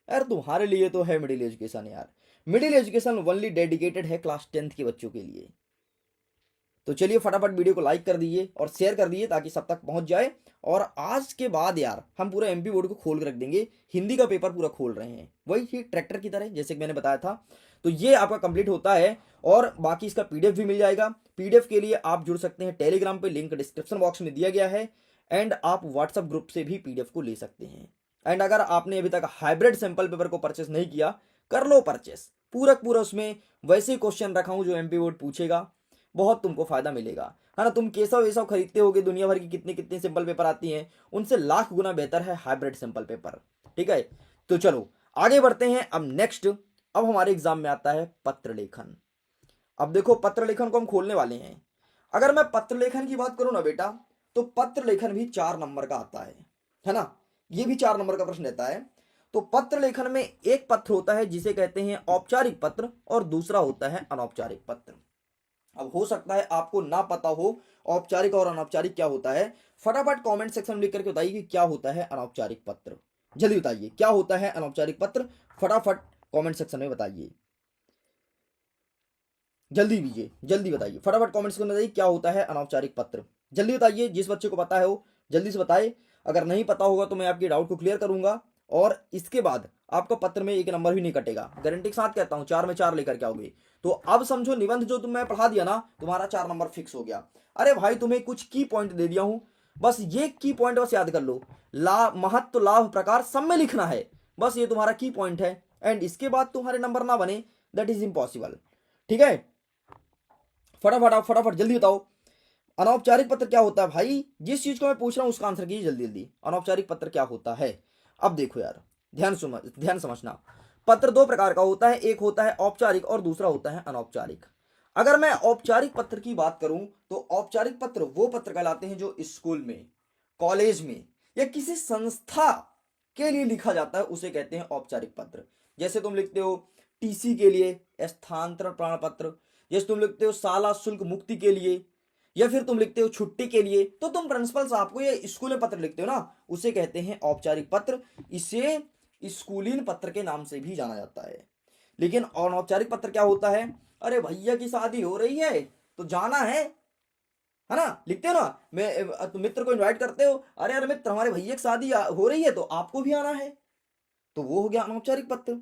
यार तुम्हारे लिए तो है मिडिल एजुकेशन यार। मिडिल एजुकेशन ओनली डेडिकेटेड है क्लास 10th के बच्चों के लिए। तो चलिए फटाफट वीडियो को लाइक कर दीजिए और शेयर कर दीजिए ताकि सब तक पहुंच जाए। और आज के बाद यार हम पूरा एमपी बोर्ड को खोल कर रख देंगे, हिंदी का पेपर पूरा खोल रहे हैं, वही ही ट्रैक्टर की तरह जैसे कि मैंने बताया था। तो ये आपका कंप्लीट होता है और बाकी इसका पीडीएफ भी मिल जाएगा। पीडीएफ के लिए आप जुड़ सकते हैं टेलीग्राम पे, लिंक डिस्क्रिप्शन बॉक्स में दिया गया है। एंड आप व्हाट्सएप ग्रुप से भी पीडीएफ को ले सकते हैं। एंड अगर आपने अभी तक हाइब्रिड सैंपल पेपर को परचेस नहीं किया, कर लो परचेस। पूरा उसमें वैसे क्वेश्चन रखा हूं जो एमपी बोर्ड पूछेगा, बहुत तुमको फायदा मिलेगा, है ना। तुम केसव वेसव खरीदते होगे, दुनिया भर की कितनी कितनी सिंपल पेपर आती हैं, उनसे लाख गुना बेहतर है हाइब्रिड सिंपल पेपर। ठीक है, तो चलो आगे बढ़ते हैं। अब नेक्स्ट, अब हमारे एग्जाम में आता है पत्र लेखन। अब देखो पत्र लेखन को हम खोलने वाले हैं। अगर मैं पत्र लेखन की बात करूं ना बेटा, तो पत्र लेखन भी 4 नंबर का आता है ना। ये भी 4 नंबर का प्रश्न रहता है। तो पत्र लेखन में एक पत्र होता है जिसे कहते हैं औपचारिक पत्र और दूसरा होता है अनौपचारिक पत्र। अब हो सकता है आपको ना पता हो औपचारिक और अनौपचारिक क्या होता है। फटाफट कमेंट सेक्शन में लिख करके बताइए कि क्या होता है अनौपचारिक पत्र। जल्दी बताइए क्या होता है अनौपचारिक पत्र, फटाफट कमेंट सेक्शन में बताइए। जल्दी दीजिए, जल्दी बताइए, फटाफट कमेंट सेक्शन में बताइए क्या होता है अनौपचारिक पत्र। जल्दी बताइए, जिस बच्चे को पता है वो जल्दी से बताए। अगर नहीं पता होगा तो मैं आपके डाउट को क्लियर करूंगा और इसके बाद आपका पत्र में एक नंबर भी नहीं कटेगा, गारंटी के साथ कहता हूं। 4 में 4 लेकर के आओगे। तो अब समझो निबंध जो तुम्हें पढ़ा दिया ना, तुम्हारा 4 नंबर फिक्स हो गया। अरे भाई तुम्हें कुछ की पॉइंट दे दिया हूं, बस ये की पॉइंट बस याद कर लो। लाभ, महत्व, लाभ, प्रकार सब में लिखना है, बस ये तुम्हारा की पॉइंट है। एंड इसके बाद तुम्हारे नंबर ना बने, दैट इज इम्पॉसिबल। ठीक है, फटाफट आप फटाफट जल्दी बताओ अनौपचारिक पत्र क्या होता है। भाई जिस चीज को मैं पूछ रहा हूं उसका आंसर कीजिए जल्दी जल्दी। अनौपचारिक पत्र क्या होता है। अब देखो यार, ध्यान समझना। पत्र 2 प्रकार का होता है, एक होता है औपचारिक और दूसरा होता है अनौपचारिक। अगर मैं औपचारिक पत्र की बात करूं तो औपचारिक पत्र वो पत्र कहलाते हैं जो स्कूल में, कॉलेज में या किसी संस्था के लिए लिखा जाता है, उसे कहते हैं औपचारिक पत्र। जैसे तुम लिखते हो टीसी के लिए, स्थानांतरण प्रमाण पत्र, जैसे तुम लिखते हो शाला शुल्क मुक्ति के लिए, या फिर तुम लिखते हो छुट्टी के लिए, तो तुम प्रिंसिपल साहब को ये स्कूल में पत्र लिखते हो ना, उसे कहते हैं औपचारिक पत्र। इसे स्कूलीन पत्र के नाम से भी जाना जाता है। लेकिन अनौपचारिक पत्र क्या होता है। अरे भैया की शादी हो रही है तो जाना है ना, लिखते हो ना। मैं तुम मित्र को इनवाइट करते हो, अरे यार मित्र हमारे भैया की शादी हो रही है तो आपको भी आना है, तो वो हो गया अनौपचारिक पत्र।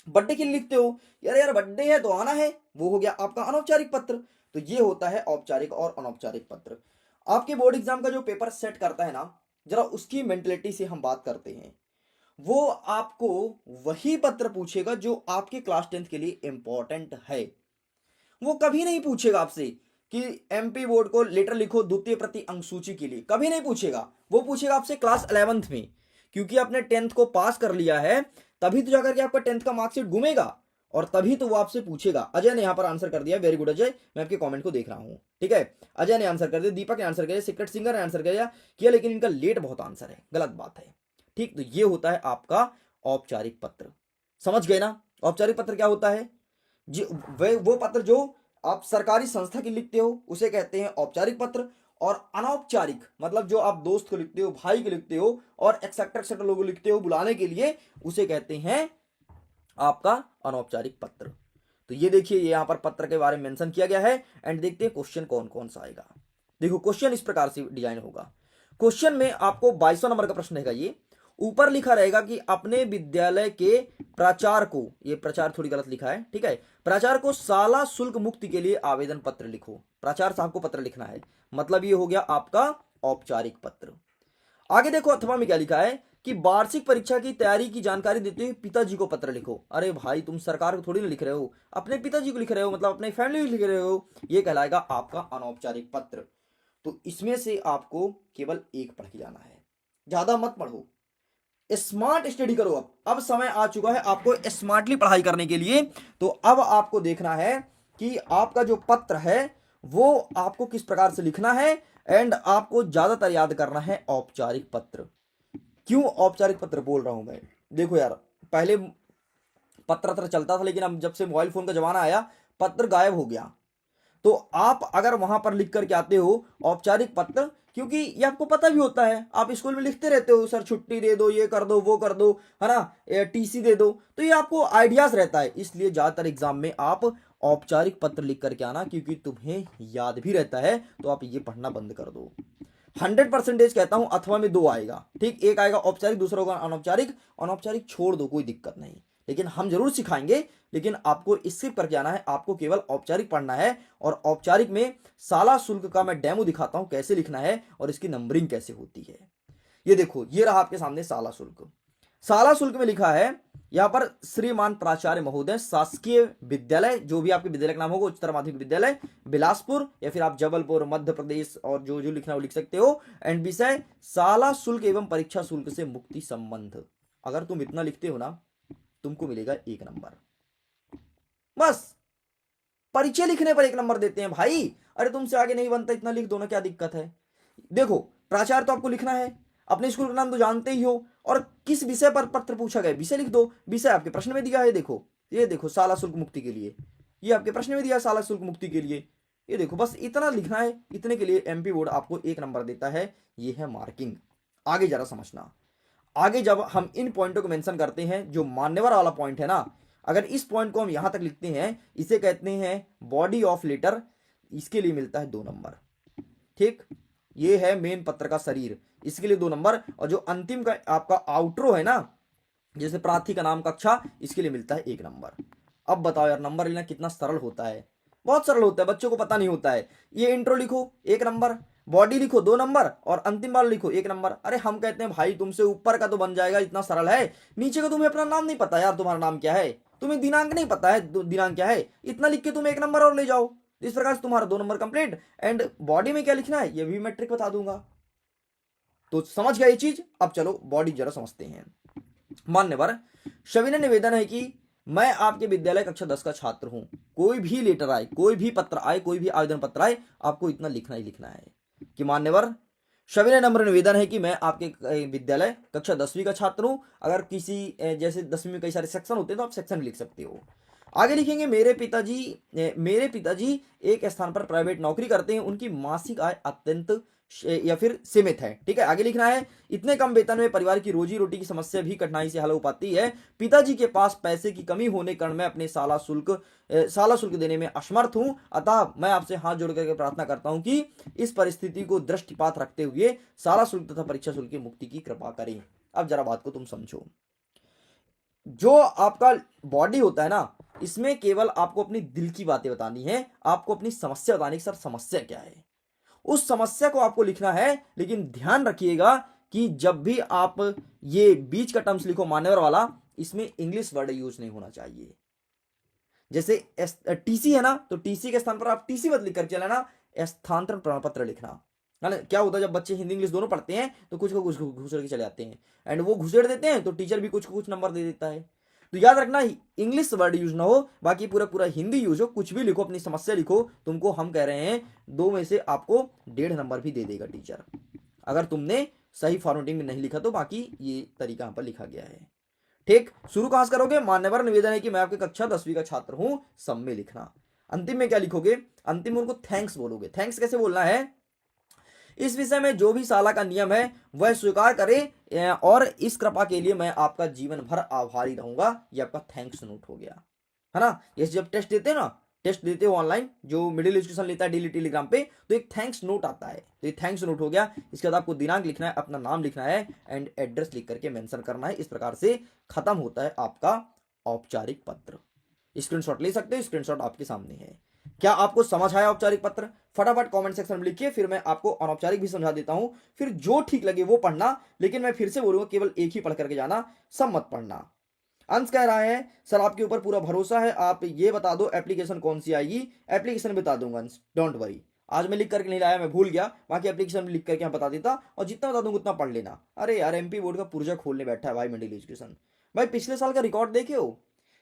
बर्थडे के लिए लिखते हो, यार यार बर्थडे है तो आना है, वो हो गया आपका अनौपचारिक पत्र। तो ये होता है औपचारिक और अनौपचारिक पत्र। आपके बोर्ड एग्जाम का जो पेपर सेट करता है ना, जरा उसकी मेंटेलिटी से हम बात करते हैं। वो आपको वही पत्र पूछेगा जो आपके क्लास 10th के लिए इंपॉर्टेंट है। वो कभी नहीं पूछेगा आपसे कि एमपी बोर्ड को लेटर लिखो द्वितीय प्रति अंक सूची के लिए, कभी नहीं पूछेगा। वो पूछेगा आपसे क्लास 11th में, क्योंकि आपने 10th को पास कर लिया है, तभी तो जाकर के आपका 10th का मार्कशीट घूमेगा और तभी तो वो आपसे पूछेगा। अजय ने यहां पर आंसर कर दिया, वेरी गुड अजय, मैं आपके कमेंट को देख रहा हूं। ठीक है, अजय ने आंसर कर दिया, दीपक ने आंसर किया, सीक्रेट सिंगर ने आंसर किया, लेकिन इनका लेट बहुत आंसर है, गलत बात है। ठीक, तो ये होता है आपका औपचारिक पत्र। समझ गए ना औपचारिक पत्र क्या होता है। जी, वो पत्र जो आप सरकारी संस्था की लिखते हो उसे कहते हैं औपचारिक पत्र। और अनौपचारिक मतलब जो आप दोस्त को लिखते हो, भाई को लिखते हो और एक्सेट्रा लोगों को लिखते हो बुलाने के लिए, उसे कहते हैं आपका अनौपचारिक पत्र। तो ये देखिए यहां पर पत्र के बारे में मेंशन किया गया है। एंड देखते हैं क्वेश्चन कौन कौन सा आएगा। देखो क्वेश्चन इस प्रकार से डिजाइन होगा। क्वेश्चन में आपको 22वां नंबर का प्रश्न रहेगा। ये ऊपर लिखा रहेगा कि अपने विद्यालय के प्राचार्य को, ये प्राचार्य थोड़ी गलत लिखा है, ठीक है, प्राचार्य को शाला शुल्क मुक्ति के लिए आवेदन पत्र लिखो। प्राचार्य साहब को पत्र लिखना है, मतलब ये हो गया आपका औपचारिक पत्र। आगे देखो अथवा में क्या लिखा है कि वार्षिक परीक्षा की तैयारी की जानकारी देते हुए पिताजी को पत्र लिखो। अरे भाई तुम सरकार को थोड़ी ना लिख रहे हो, अपने पिताजी को लिख रहे हो, मतलब अपने फैमिली को लिख रहे हो, ये कहलाएगा आपका अनौपचारिक पत्र। तो इसमें से आपको केवल एक पढ़ के जाना है, ज्यादा मत पढ़ो, स्मार्ट स्टडी करो। अब समय आ चुका है आपको स्मार्टली पढ़ाई करने के लिए। तो अब आपको देखना है कि आपका जो पत्र है वो आपको किस प्रकार से लिखना है। एंड आपको ज्यादातर याद करना है औपचारिक पत्र। क्यों औपचारिक पत्र बोल रहा हूं मैं, देखो यार पहले पत्र चलता था, लेकिन अब जब से मोबाइल फोन का जमाना आया पत्र गायब हो गया। तो आप अगर वहां पर लिख करके आते हो औपचारिक पत्र, क्योंकि ये आपको पता भी होता है, आप स्कूल में लिखते रहते हो सर छुट्टी दे दो, ये कर दो, वो कर दो, है ना, टीसी दे दो, तो ये आपको आइडियाज रहता है। इसलिए ज्यादातर एग्जाम में आप औपचारिक पत्र लिख करके आना, क्योंकि तुम्हें याद भी रहता है, तो आप ये पढ़ना बंद कर दो। 100% कहता हूं, अथवा में दो आएगा, ठीक, एक आएगा औपचारिक, दूसरा होगा अनौपचारिक। अनौपचारिक छोड़ दो, कोई दिक्कत नहीं, लेकिन हम जरूर सिखाएंगे, लेकिन आपको स्किप करके आना है, आपको केवल औपचारिक पढ़ना है। और औपचारिक में साला शुल्क का मैं डेमो दिखाता हूं कैसे लिखना है और इसकी नंबरिंग कैसे होती है। ये देखो, ये रहा आपके सामने साला शुल्क। साला शुल्क में लिखा है यहां पर, श्रीमान प्राचार्य महोदय, शासकीय विद्यालय, जो भी आपके विद्यालय का नाम होगा, उच्चतर माध्यमिक विद्यालय बिलासपुर, या फिर आप जबलपुर मध्य प्रदेश, और जो जो लिखना है वो लिख सकते हो। एंड विषय साला शुल्क एवं परीक्षा शुल्क से मुक्ति संबंध। अगर तुम इतना लिखते हो ना, तुमको मिलेगा 1 नंबर। बस परिचय लिखने पर 1 नंबर देते हैं भाई। अरे तुमसे आगे नहीं बनता, इतना लिख दो ना, क्या दिक्कत है। देखो, प्राचार्य तो आपको लिखना है, अपने स्कूल का नाम तो जानते ही हो, और किस विषय पर पत्र पूछा गया, विषय लिख दो। विषय आपके प्रश्न में दिया है, देखो, ये देखो, शाला शुल्क मुक्ति के लिए, ये आपके प्रश्न में दिया है, शाला शुल्क मुक्ति के लिए, ये देखो, बस इतना लिखना है। इतने के लिए एमपी बोर्ड आपको 1 नंबर देता है। ये है मार्किंग। आगे जरा समझना, आगे जब हम इन पॉइंटों को मेंशन करते हैं, जो मान्यवर वाला पॉइंट है ना, अगर इस पॉइंट को हम यहां तक लिखते हैं, इसे कहते हैं बॉडी ऑफ लेटर, इसके लिए मिलता है 2 नंबर। ठीक, ये है मेन पत्र का शरीर, इसके लिए 2 नंबर। और जो अंतिम का आपका आउटरो है ना, जैसे प्रार्थी का नाम, कक्षा, इसके लिए मिलता है 1 नंबर। अब बताओ यार, नंबर लेना कितना सरल होता है, बहुत सरल होता है, बच्चों को पता नहीं होता है। ये इंट्रो लिखो 1 नंबर, बॉडी लिखो 2 नंबर, और अंतिम वाला लिखो 1 नंबर। अरे हम कहते हैं भाई तुमसे ऊपर का तो बन जाएगा, इतना सरल है, नीचे का तुम्हें अपना नाम नहीं पता यार, तुम्हारा नाम क्या है, तुम्हें दिनांक नहीं पता है, दिनांक क्या है, इतना लिख के तुम 1 नंबर और ले जाओ। इस प्रकार से तुम्हारा 2 नंबर कंप्लीट। एंड बॉडी में क्या लिखना है, ये भी मैट्रिक बता दूंगा। तो समझ गया ये चीज। अब चलो बॉडी जरा समझते हैं। मान्यवर, सविनय निवेदन है कि मैं आपके विद्यालय कक्षा 10 का छात्र हूं। कोई भी लेटर आए, कोई भी पत्र आए, कोई भी आवेदन पत्र आए, आपको इतना लिखना ही लिखना है कि मान्यवर, सविनय नम्र निवेदन है कि मैं आपके विद्यालय कक्षा 10वीं का छात्र हूं। अगर किसी जैसे 10वीं में कई सारे सेक्शन होते हैं, तो आप सेक्शन भी लिख सकते हो। आगे लिखेंगे, मेरे पिताजी एक स्थान पर प्राइवेट नौकरी करते हैं, उनकी मासिक आय अत्यंत या फिर सीमित है। ठीक है, आगे लिखना है, इतने कम वेतन में परिवार की रोजी रोटी की समस्या भी कठिनाई से हल हो पाती है। पिताजी के पास पैसे की कमी होने कारण मैं अपने साला शुल्क देने में असमर्थ हूं। अतः मैं आपसे हाथ जोड़ करके प्रार्थना करता हूं कि इस परिस्थिति को दृष्टिपात रखते हुए साला शुल्क तथा परीक्षा शुल्क की मुक्ति की कृपा करें। अब जरा बात को तुम समझो। जो आपका बॉडी होता है ना, इसमें केवल आपको अपनी दिल की बातें बतानी है, आपको अपनी समस्या बतानी है। सर समस्या क्या है, उस समस्या को आपको लिखना है। लेकिन ध्यान रखिएगा कि जब भी आप ये बीच का टर्म्स लिखो मान्यवर वाला, इसमें इंग्लिश वर्ड यूज नहीं होना चाहिए। जैसे टीसी है ना, तो टीसी के स्थान पर आप टीसी मत लिख कर चलाना, स्थानांतरण प्रमाण पत्र लिखना। क्या होता है, जब बच्चे हिंदी इंग्लिश दोनों पढ़ते हैं, तो कुछ को कुछ घुसेड़ के चले जाते हैं, एंड वो घुसेड़ देते हैं, तो टीचर भी कुछ को कुछ नंबर दे देता है। तो याद रखना, इंग्लिश वर्ड यूज ना हो, बाकी पूरा पूरा हिंदी यूज हो। कुछ भी लिखो, अपनी समस्या लिखो। तुमको हम कह रहे हैं 2 में से आपको 1.5 नंबर भी दे देगा टीचर, अगर तुमने सही फॉर्मेटिंग में नहीं लिखा तो। बाकी ये तरीका यहाँ पर लिखा गया है। ठीक, शुरू कहां से करोगे, मान्यवर निवेदन है कि मैं आपके कक्षा 10वीं का छात्र हूं, सब में लिखना। अंतिम में क्या लिखोगे, अंतिम में उनको थैंक्स बोलोगे। थैंक्स कैसे बोलना है, इस विषय में जो भी साला का नियम है वह स्वीकार करें, और इस कृपा के लिए मैं आपका जीवन भर आभारी रहूंगा। ये आपका थैंक्स नोट हो गया, है ना। ये जब टेस्ट देते हैं ना, टेस्ट देते हो ऑनलाइन, जो मिडिल एजुकेशन लेता है डेली टेलीग्राम पे, तो एक थैंक्स नोट आता है। तो ये थैंक्स नोट हो गया। इसके बाद आपको दिनांक लिखना है, अपना नाम लिखना है, एंड एड्रेस लिख करके मेंशन करना है। इस प्रकार से खत्म होता है आपका औपचारिक पत्र। स्क्रीनशॉट ले सकते हो, स्क्रीनशॉट आपके सामने है। क्या आपको समझ आया औपचारिक पत्र, फटाफट कमेंट सेक्शन में लिखिए, फिर मैं आपको अनौपचारिक भी समझा देता हूं। फिर जो ठीक लगे वो पढ़ना, लेकिन मैं फिर से बोलूंगा केवल एक ही पढ़ करके जाना, सब मत पढ़ना। अंश कह रहा है, सर आपके ऊपर पूरा भरोसा है, आप ये बता दो एप्लीकेशन कौन सी आएगी। एप्लीकेशन बता दूंगा अंश, डोंट वरी। आज मैं लिख करके नहीं लाया, मैं भूल गया, बाकी एप्लीकेशन लिख करके बता देता, और जितना बता दूंगा उतना पढ़ लेना। अरे यार, एमपी बोर्ड का पुर्जा खोलने बैठा है भाई मिडिल एजुकेशन। भाई पिछले साल का रिकॉर्ड देखे हो,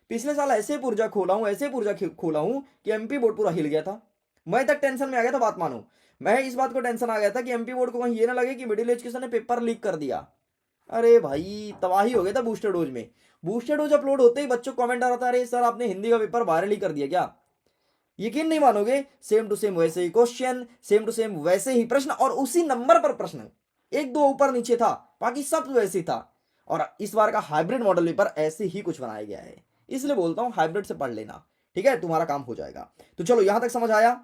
पिछले साल ऐसे पुर्जा खोला हूं, ऐसे पुर्जा खोला हूं कि एमपी बोर्ड पूरा हिल गया था। मैं तक टेंशन में आ गया था, बात मानो। मैं इस बात को टेंशन आ गया था कि एमपी बोर्ड को कहीं ये ना लगे कि मिडिल एजुकेशन ने पेपर लीक कर दिया। अरे भाई तबाही हो गया था बूस्टर डोज में। बूस्टर डोज अपलोड होते ही बच्चों को कमेंट आ रहा था, अरे सर आपने हिंदी का पेपर वायरल ही कर दिया क्या। यकीन नहीं मानोगे, सेम टू सेम वैसे ही क्वेश्चन, सेम टू सेम वैसे ही प्रश्न, और उसी नंबर पर प्रश्न, एक दो ऊपर नीचे था, बाकी सब वैसे ही था। और इस बार का हाइब्रिड मॉडल पेपर ऐसे ही कुछ बनाया गया है, इसलिए बोलता हूं हाइब्रिड से पढ़ लेना, ठीक है, तुम्हारा काम हो जाएगा। तो चलो यहां तक समझ आया।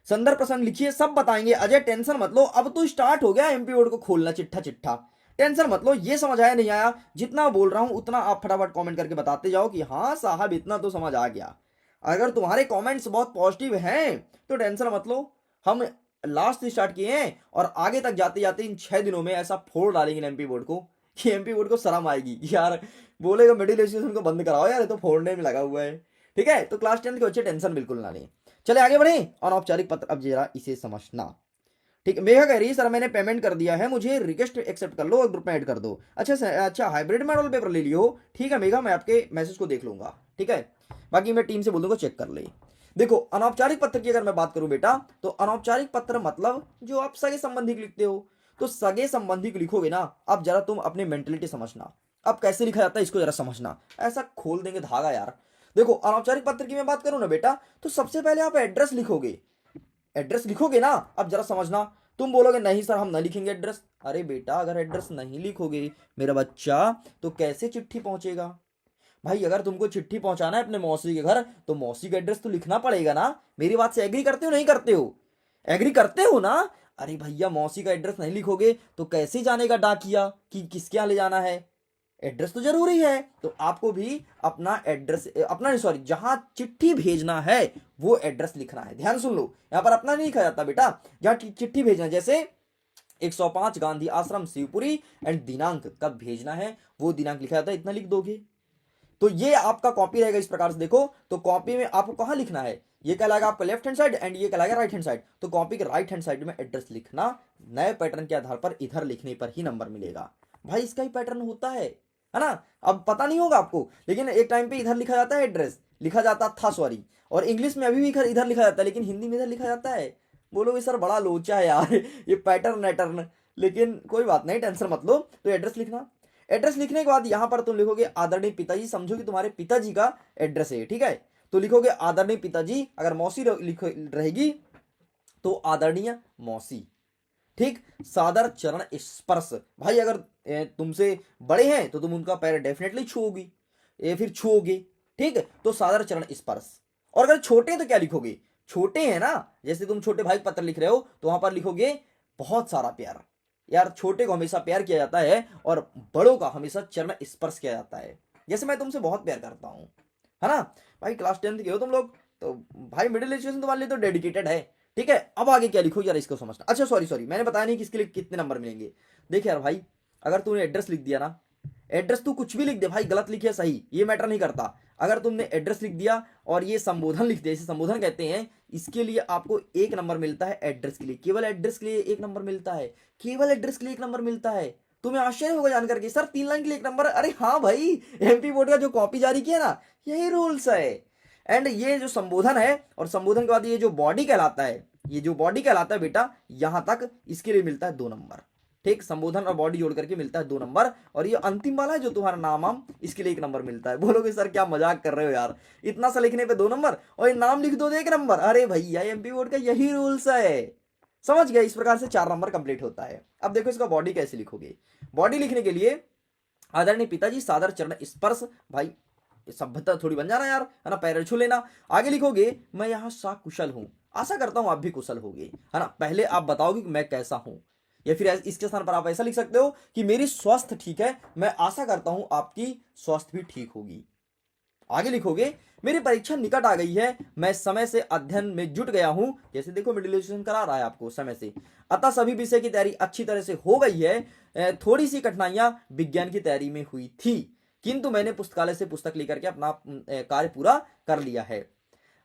संदर्भ प्रसंग लिखिए, सब बताएंगे। अजय टेंशन मत लो, अब तो स्टार्ट हो गया एमपी बोर्ड को खोलना चिट्ठा चिट्ठा, टेंशन मत लो। ये समझ आया नहीं आया, जितना बोल रहा हूं उतना आप फटाफट कमेंट करके बताते जाओ कि हाँ साहब इतना तो समझ आ गया। अगर तुम्हारे कमेंट्स बहुत पॉजिटिव हैं तो टेंशन मत लो, हम लास्ट से स्टार्ट किए हैं और आगे तक जाते जाते इन 6 दिनों में ऐसा फोड़ डालेंगे एमपी बोर्ड को कि एमपी बोर्ड को शर्म आएगी यार, बोलेगा मिडिल एजुकेशन को बंद कराओ यार, ये तो फोड़ने में लगा हुआ है। ठीक है, तो क्लास 10 के बच्चे टेंशन बिल्कुल ना लें। चले आगे बढ़े। अनौपचारिक पत्र, अब जरा इसे समझना। ठीक है, मेघा कह रही है सर मैंने पेमेंट कर दिया है, मुझे रिक्वेस्ट एक्सेप्ट कर लो और ग्रुप में ऐड कर दो। अच्छा हाइब्रिड मॉडल पेपर ले लियो। ठीक है मेघा, मैं आपके मैसेज को देख लूंगा, ठीक है, बाकी मैं टीम से बोल दूंगा चेक कर ले। देखो अनौपचारिक पत्र की अगर मैं बात करूं बेटा, तो अनौपचारिक पत्र मतलब जो आप सगे संबंधी को लिखते हो, तो सगे संबंधी को लिखोगे ना, अब जरा तुम अपनी मेंटेलिटी समझना, अब कैसे लिखा जाता है इसको जरा समझना, ऐसा खोल देंगे धागा यार। देखो अनौपचारिक पत्र की मैं बात करूं ना बेटा, तो सबसे पहले आप एड्रेस लिखोगे, एड्रेस लिखोगे ना, अब जरा समझना। तुम बोलोगे नहीं सर हम नहीं लिखेंगे एड्रेस, अरे बेटा अगर एड्रेस नहीं लिखोगे मेरा बच्चा, तो कैसे चिट्ठी पहुंचेगा भाई? अगर तुमको चिट्ठी पहुंचाना है अपने मौसी के घर, तो मौसी का एड्रेस तो लिखना पड़ेगा ना। मेरी बात से एग्री करते हो नहीं करते हो? एग्री करते हो ना? अरे भैया मौसी का एड्रेस नहीं लिखोगे तो कैसे जानेगा डाकिया कि किसके यहाँ ले जाना है? एड्रेस तो जरूरी है, तो आपको भी अपना एड्रेस, अपना सॉरी, जहां चिट्ठी भेजना है वो एड्रेस लिखना है। ध्यान सुन लो, यहां पर अपना नहीं लिखा जाता बेटा, जहां चिट्ठी भेजना, जैसे 105 गांधी आश्रम शिवपुरी एंड दिनांक कब भेजना है वो दिनांक लिखा जाता है, इतना लिख दोगे। तो ये आपका कॉपी रहेगा इस प्रकार से। देखो तो कॉपी में आपको कहां लिखना है, ये कहलाएगा आपका लेफ्ट हैंड साइड एंड ये कहलाएगा राइट हैंड साइड। तो कॉपी के राइट हैंड साइड में एड्रेस लिखना, नए पैटर्न के आधार पर इधर लिखने पर ही नंबर मिलेगा। भाई इसका ही पैटर्न होता है ना? अब पता नहीं होगा आपको, लेकिन एक टाइम पे इधर लिखा जाता है, एड्रेस लिखा जाता था सॉरी, और इंग्लिश में अभी भी इधर लिखा जाता है, लेकिन हिंदी में इधर लिखा जाता है। बोलोगे सर बड़ा लोचा है यार ये पैटर्न एटर्न, लेकिन कोई बात नहीं, टेंशन मत लो। तो एड्रेस लिखना, एड्रेस लिखने के बाद यहां पर तुम लिखोगे आदरणीय पिताजी, समझो कि तुम्हारे पिताजी का एड्रेस है, ठीक है, तो लिखोगे आदरणीय पिताजी, अगर मौसी रहेगी तो आदरणीय मौसी, ठीक। सादर चरण स्पर्श, भाई अगर तुमसे बड़े हैं तो तुम उनका पैर डेफिनेटली छूओगी, फिर छूओगे, ठीक। तो सादर चरण स्पर्श। और अगर छोटे हैं तो क्या लिखोगे? छोटे हैं ना, जैसे तुम छोटे भाई पत्र लिख रहे हो तो वहां पर लिखोगे बहुत सारा प्यार। यार छोटे को हमेशा प्यार किया जाता है और बड़ों का हमेशा चरण स्पर्श किया जाता है। जैसे मैं तुमसे बहुत प्यार करता हूं, है ना भाई, क्लास 10 के हो तुम लोग, तो भाई मिडिल एजुकेशन तुम्हारे लिए तो डेडिकेटेड है, ठीक है। अब आगे क्या लिखो यार इसको समझना। अच्छा सॉरी मैंने बताया नहीं कि इसके लिए कितने नंबर मिलेंगे। देख यार भाई, अगर तूने एड्रेस लिख दिया ना, एड्रेस तू कुछ भी लिख दे भाई, गलत लिखे सही ये मैटर नहीं करता, अगर तुमने एड्रेस लिख दिया और ये संबोधन लिख दिया, इसे संबोधन कहते हैं, इसके लिए आपको 1 नंबर मिलता है। एड्रेस के लिए, केवल एड्रेस के लिए 1 नंबर मिलता है, केवल एड्रेस के लिए 1 नंबर मिलता है। तुम्हें आश्चर्य होगा जानकर के सर 3 लाइन के लिए 1 नंबर, अरे हाँ भाई, एमपी बोर्ड का जो कॉपी जारी किया ना, यही रूल्स है। एंड ये जो संबोधन है, और संबोधन के बाद ये जो बॉडी कहलाता है, ये जो बॉडी कहलाता है बेटा, यहां तक इसके लिए मिलता है 2 नंबर, ठीक। संबोधन और बॉडी जोड़ करके मिलता है 2 नंबर, और ये अंतिम वाला है जो तुम्हारा नाम इसके लिए 1 नंबर मिलता है। बोलोगे सर क्या मजाक कर रहे हो यार, इतना सा लिखने पे 2 नंबर, और ये नाम लिख दो तो 1 नंबर। अरे भैया एमपी बोर्ड का यही रूल्स है, समझ गया? इस प्रकार से 4 नंबर कंप्लीट होता है। अब देखो इसका बॉडी कैसे लिखोगे। बॉडी लिखने के लिए आदरणीय पिताजी सादर चरण स्पर्श, भाई सभ्यता थोड़ी बन जाना यार, है ना, पैर छू लेना। आगे लिखोगे मैं यहाँ सा कुशल हूं, आशा करता हूं आप भी कुशल होगे, है ना। पहले आप बताओगे कि मैं कैसा हूं, या फिर इसके स्थान पर आप ऐसा लिख सकते हो कि मेरी स्वास्थ्य ठीक है, मैं आशा करता हूं आपकी स्वास्थ्य भी ठीक होगी। आगे लिखोगे मेरी परीक्षा निकट आ गई है, मैं समय से अध्ययन में जुट गया हूं, जैसे देखो मिडिल एजुकेशन करा रहा है आपको समय से, अतः सभी विषय की तैयारी अच्छी तरह से हो गई है। थोड़ी सी कठिनाइयां विज्ञान की तैयारी में हुई थी, किंतु मैंने पुस्तकालय से पुस्तक लेकर के अपना कार्य पूरा कर लिया है।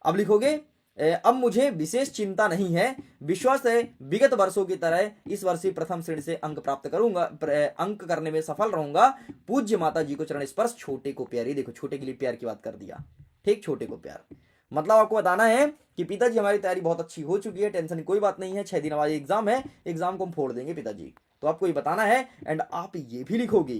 अब लिखोगे अब मुझे विशेष चिंता नहीं है, विश्वास है विगत वर्षों की तरह इस वर्ष ही प्रथम श्रेणी से अंक प्राप्त करूंगा, अंक करने में सफल रहूंगा। पूज्य माता जी को चरण स्पर्श, छोटे को प्यार। देखो छोटे के लिए प्यार की बात कर दिया, ठीक, छोटे को प्यार मतलब आपको बताना है कि पिताजी हमारी तैयारी बहुत अच्छी हो चुकी है, टेंशन कोई बात नहीं है, 6 दिन बाद एग्जाम है, एग्जाम को हम फोड़ देंगे पिताजी, तो आपको ये बताना है। एंड आप ये भी लिखोगे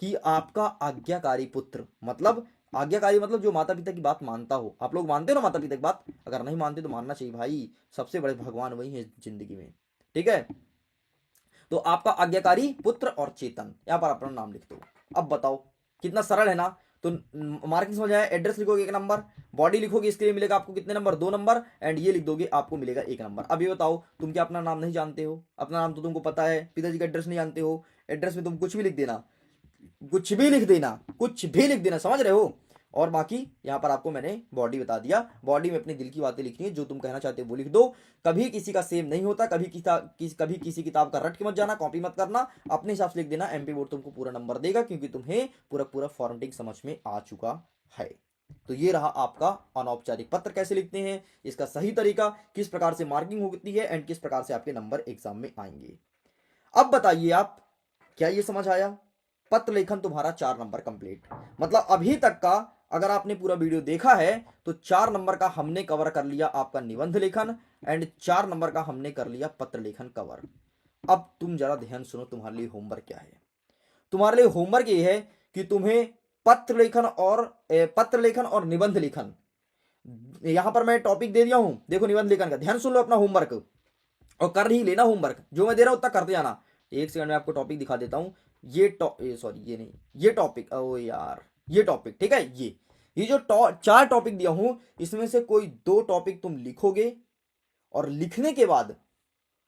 कि आपका आज्ञाकारी पुत्र, मतलब आज्ञाकारी मतलब जो माता पिता की बात मानता हो। आप लोग मानते हो ना माता पिता की बात? अगर नहीं मानते तो मानना चाहिए भाई, सबसे बड़े भगवान वही है जिंदगी में, ठीक है। तो आपका आज्ञाकारी, पुत्र और चेतन, यहाँ पर अपना नाम लिख दो। अब बताओ कितना सरल है ना। तो मार्किंग समझ आया। एड्रेस लिखोगे 1 नंबर, बॉडी लिखोगे इसके लिए मिलेगा आपको कितने नंबर, 2 नंबर, एंड ये लिख दोगे आपको मिलेगा 1 नंबर। अब ये बताओ तुम क्या अपना नाम नहीं जानते हो? अपना नाम तो तुमको पता है, पिताजी का एड्रेस नहीं जानते हो। एड्रेस में तुम कुछ भी लिख देना, कुछ भी लिख देना, कुछ भी लिख देना, समझ रहे हो। और बाकी यहाँ पर आपको मैंने बॉडी बता दिया, बॉडी में अपनी दिल की बातें लिखनी है, जो तुम कहना चाहते हो वो लिख दो। कभी किसी का सेम नहीं होता, कभी किसी किताब का रट के मत जाना, कॉपी मत करना, अपने हिसाब से लिख देना। एमपी बोर्ड तुमको पूरा नंबर देगा क्योंकि तुम्हें पूरा पूरा फॉर्मेटिंग समझ में आ चुका है। तो ये रहा आपका अनौपचारिक पत्र कैसे लिखते हैं, इसका सही तरीका, किस प्रकार से मार्किंग होती है एंड किस प्रकार से आपके नंबर एग्जाम में आएंगे। अब बताइए आप, क्या ये समझ आया? पत्र लेखन तुम्हारा 4 नंबर कंप्लीट। मतलब अभी तक का अगर आपने पूरा वीडियो देखा है तो 4 नंबर का हमने कवर कर लिया आपका निबंध लेखन, एंड 4 नंबर का हमने कर लिया पत्र लेखन कवर। अब तुम जरा ध्यान सुनो, तुम्हारे लिए होमवर्क क्या है। तुम्हारे लिए होमवर्क ये है कि तुम्हें पत्र लेखन और निबंध लेखन, यहां पर मैं टॉपिक दे दिया हूं, देखो निबंध लेखन का, ध्यान सुन लो अपना होमवर्क और कर ही लेना होमवर्क, जो मैं दे रहा हूं उतना करते जाना। एक सेकंड में आपको टॉपिक दिखा देता हूं। सॉरी ये नहीं, ये टॉपिक, ओ यार ये टॉपिक, ठीक है। ये जो 4 टॉपिक दिया हूं, इसमें से कोई 2 टॉपिक तुम लिखोगे और लिखने के बाद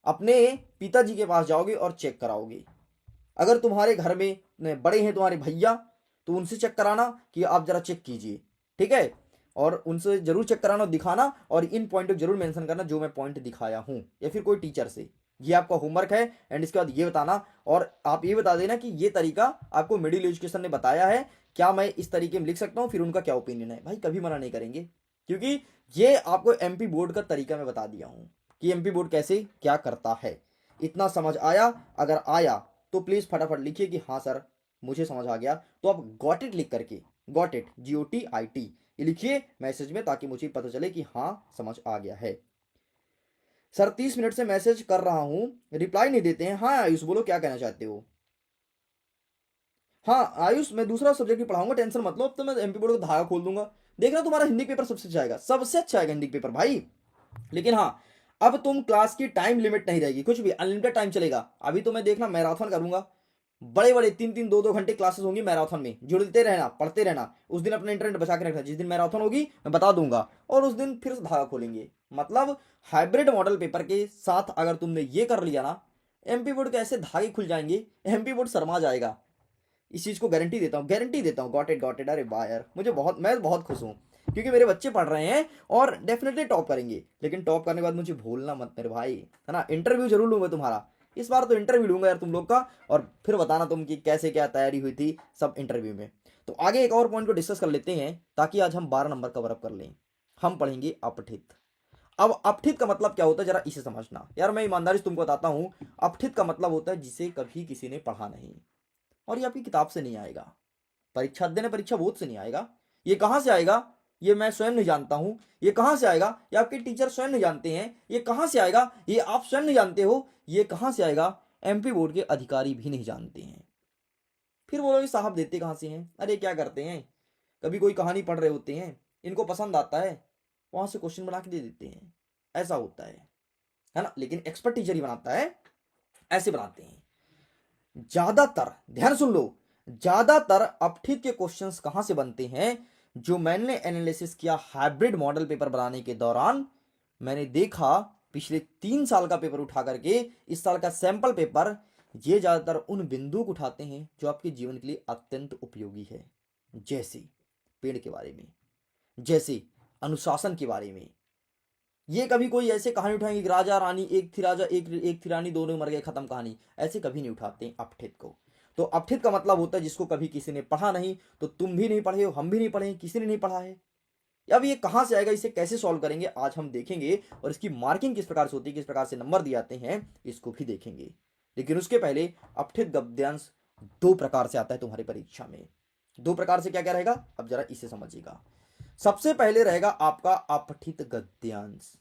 अपने पिताजी के पास जाओगे और चेक कराओगे। अगर तुम्हारे घर में बड़े हैं तुम्हारे भैया, तो उनसे चेक कराना कि आप जरा चेक कीजिए, ठीक है। और उनसे जरूर चेक कराना और दिखाना, और इन पॉइंट को जरूर मेंशन करना जो मैं पॉइंट दिखाया हूं, या फिर कोई टीचर से। ये आपका होमवर्क है। एंड इसके बाद ये बताना, और आप ये बता देना कि ये तरीका आपको मिडिल एजुकेशन ने बताया है, क्या मैं इस तरीके में लिख सकता हूँ, फिर उनका क्या ओपिनियन है। भाई कभी मना नहीं करेंगे, क्योंकि ये आपको एमपी बोर्ड का तरीका मैं बता दिया हूँ कि एमपी बोर्ड कैसे क्या करता है। इतना समझ आया? अगर आया तो प्लीज फटाफट लिखिए कि हाँ सर मुझे समझ आ गया। तो आप गॉट इट लिख करके, गॉट इट GOTIT ये लिखिए मैसेज में, ताकि मुझे पता चले कि हाँ समझ आ गया है। सर 30 मिनट से मैसेज कर रहा हूं, रिप्लाई नहीं देते हैं। हाँ आयुष बोलो क्या कहना चाहते हो। हाँ आयुष मैं दूसरा सब्जेक्ट भी पढ़ाऊंगा, टेंशन मत लो। अब तो मैं एमपी बोर्ड का धागा खोल दूंगा, देखना तुम्हारा हिंदी पेपर सबसे अच्छा आएगा, सबसे अच्छा आएगा हिंदी पेपर भाई। लेकिन हाँ, अब तुम क्लास की टाइम लिमिट नहीं रहेगी, कुछ भी अनलिमिटेड टाइम चलेगा। अभी तो मैं देखना मैराथन करूंगा, बड़े बड़े 3-3 2-2 घंटे क्लासेस होंगी मैराथन में, जुड़ते रहना, पढ़ते रहना। उस दिन अपना इंटरनेट बचा के रखना, जिस दिन मैराथन होगी मैं बता दूंगा, और उस दिन फिर धागा खोलेंगे। मतलब हाइब्रिड मॉडल पेपर के साथ अगर तुमने ये कर लिया ना, एमपी बोर्ड के ऐसे धागे खुल जाएंगे, एमपी बोर्ड शर्मा जाएगा। इस चीज को गारंटी देता हूँ, गारंटी देता हूँ। Got it. अरे वाह यार, मैं बहुत खुश हूँ, क्योंकि मेरे बच्चे पढ़ रहे हैं और डेफिनेटली टॉप करेंगे। लेकिन टॉप करने के बाद मुझे भूलना मत मेरे भाई, है ना। इंटरव्यू जरूर लूंगा तुम्हारा, इस बार तो इंटरव्यू लूंगा यार तुम लोग का, और फिर बताना तुम कि कैसे क्या तैयारी हुई थी सब इंटरव्यू में। तो आगे एक और पॉइंट को डिस्कस कर लेते हैं, ताकि आज हम 12 नंबर कवर अप कर लें। हम पढ़ेंगे अपठित। अब अपठित का मतलब क्या होता है जरा इसे समझना यार, मैं ईमानदारी से तुमको बताता हूं। अपठित का मतलब होता है जिसे कभी किसी ने पढ़ा नहीं, और ये आपकी किताब से नहीं आएगा, परीक्षा देने परीक्षा बोर्ड से नहीं आएगा। ये कहां से आएगा ये मैं स्वयं नहीं जानता हूं। ये कहां से आएगा ये आपके टीचर स्वयं नहीं जानते हैं। ये कहां से आएगा ये आप स्वयं नहीं जानते हो। ये कहां से आएगा एमपी बोर्ड के अधिकारी भी नहीं जानते हैं। फिर बोलोगे साहब देते कहां से हैं? अरे क्या करते हैं, कभी कोई कहानी पढ़ रहे होते हैं, इनको पसंद आता है, वहां से क्वेश्चन बना के दे देते हैं, ऐसा होता है ना। लेकिन एक्सपर्ट टीचर ही बनाता है, ऐसे बनाते हैं ज्यादातर। ध्यान सुन लो, ज्यादातर अपठित के क्वेश्चंस कहां से बनते हैं? जो मैंने एनालिसिस किया हाइब्रिड मॉडल पेपर बनाने के दौरान, मैंने देखा पिछले 3 साल का पेपर उठा करके इस साल का सैंपल पेपर, ये ज्यादातर उन बिंदुओं को उठाते हैं जो आपके जीवन के लिए अत्यंत उपयोगी है। जैसे पेड़ के बारे में, जैसे अनुशासन के बारे में। ये कभी कोई ऐसे कहानी उठाएंगे कि राजा रानी, एक थी राजा एक थी रानी, दोनों मर गए, खत्म कहानी, ऐसे कभी नहीं उठाते अपठित को। तो अपठित का मतलब होता है जिसको कभी किसी ने पढ़ा नहीं। तो तुम भी नहीं पढ़े हो, हम भी नहीं पढ़े, किसी ने नहीं पढ़ा है। अब ये कहां से आएगा, इसे कैसे सॉल्व करेंगे आज हम देखेंगे, और इसकी मार्किंग किस प्रकार से होती है, किस प्रकार से नंबर दिए जाते हैं, इसको भी देखेंगे। लेकिन उसके पहले अपठित गद्यांश 2 प्रकार से आता है तुम्हारी परीक्षा में। 2 प्रकार से क्या क्या रहेगा, अब जरा इसे समझिएगा। सबसे पहले रहेगा आपका अपठित गद्यांश,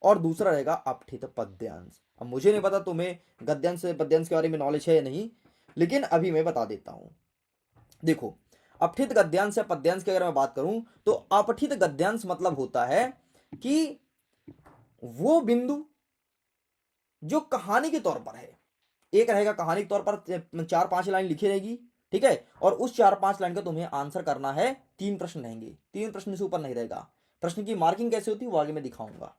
और दूसरा रहेगा अपठित पद्यांश। अब मुझे नहीं पता तुम्हें गद्यांश पद्यांश के बारे में नॉलेज है या नहीं, लेकिन अभी मैं बता देता हूं। देखो अपठित गद्यांश या पद्यांश की अगर मैं बात करूं तो अपठित गद्यांश मतलब होता है कि वो बिंदु जो कहानी के तौर पर है, एक रहेगा कहानी के तौर पर 4-5 लाइन लिखी रहेगी, ठीक है, और उस 4-5 लाइन का तुम्हें आंसर करना है। 3 प्रश्न रहेंगे, 3 प्रश्न से ऊपर नहीं रहेगा। प्रश्न की मार्किंग कैसे होती है वो आगे मैं दिखाऊंगा।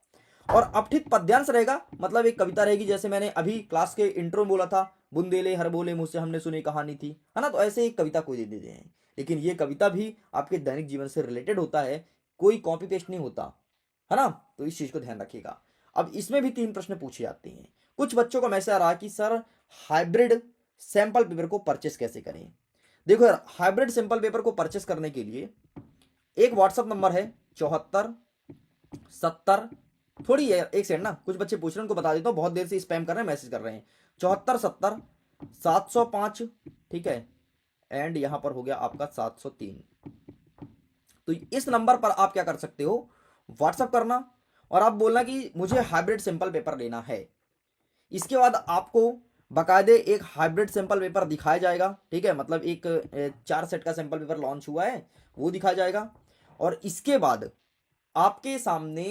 और अपठित पद्यांश रहेगा मतलब एक कविता रहेगी, जैसे मैंने अभी क्लास के इंट्रो में बोला था, बुंदेले हर बोले मुझसे हमने सुनी कहानी थी, है ना। तो ऐसे एक कविता कोई दे देते हैं, लेकिन ये कविता भी आपके दैनिक जीवन से रिलेटेड होता है, कोई कॉपी पेस्ट नहीं होता, है ना। तो इस चीज को ध्यान रखिएगा। अब इसमें भी 3 प्रश्न पूछे जाते हैं। कुछ बच्चों को मैसेज आ रहा है कि सर हाइब्रिड सैंपल पेपर को परचेस कैसे करें। देखो यार, हाइब्रिड सैंपल पेपर को परचेस करने के लिए एक व्हाट्सअप नंबर है 74 70, थोड़ी है एक सेकंड ना, कुछ बच्चे पूछ रहे हैं उनको बता देता हूँ, बहुत देर से स्पैम कर रहे हैं, मैसेज कर रहे हैं। 74 70 705, ठीक है, एंड यहां पर हो गया आपका 703। तो इस नंबर पर आप क्या कर सकते हो, व्हाट्सअप करना और आप बोलना कि मुझे हाइब्रिड सैंपल पेपर लेना है। इसके बाद आपको बकायदे एक हाइब्रिड सैंपल पेपर दिखाया जाएगा, ठीक है, मतलब एक 4 सेट का सैंपल पेपर लॉन्च हुआ है वो दिखाया जाएगा। और इसके बाद आपके सामने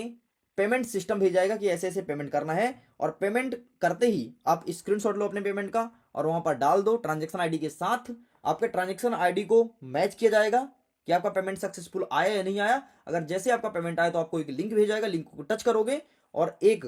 पेमेंट सिस्टम भेजा जाएगा कि ऐसे ऐसे पेमेंट करना है, और पेमेंट करते ही आप स्क्रीनशॉट लो अपने पेमेंट का और वहां पर डाल दो ट्रांजैक्शन आईडी के साथ। आपके ट्रांजैक्शन आईडी को मैच किया जाएगा कि आपका पेमेंट सक्सेसफुल आया या नहीं आया। अगर जैसे आपका पेमेंट आया तो आपको एक लिंक भेजा जाएगा, लिंक को टच करोगे और एक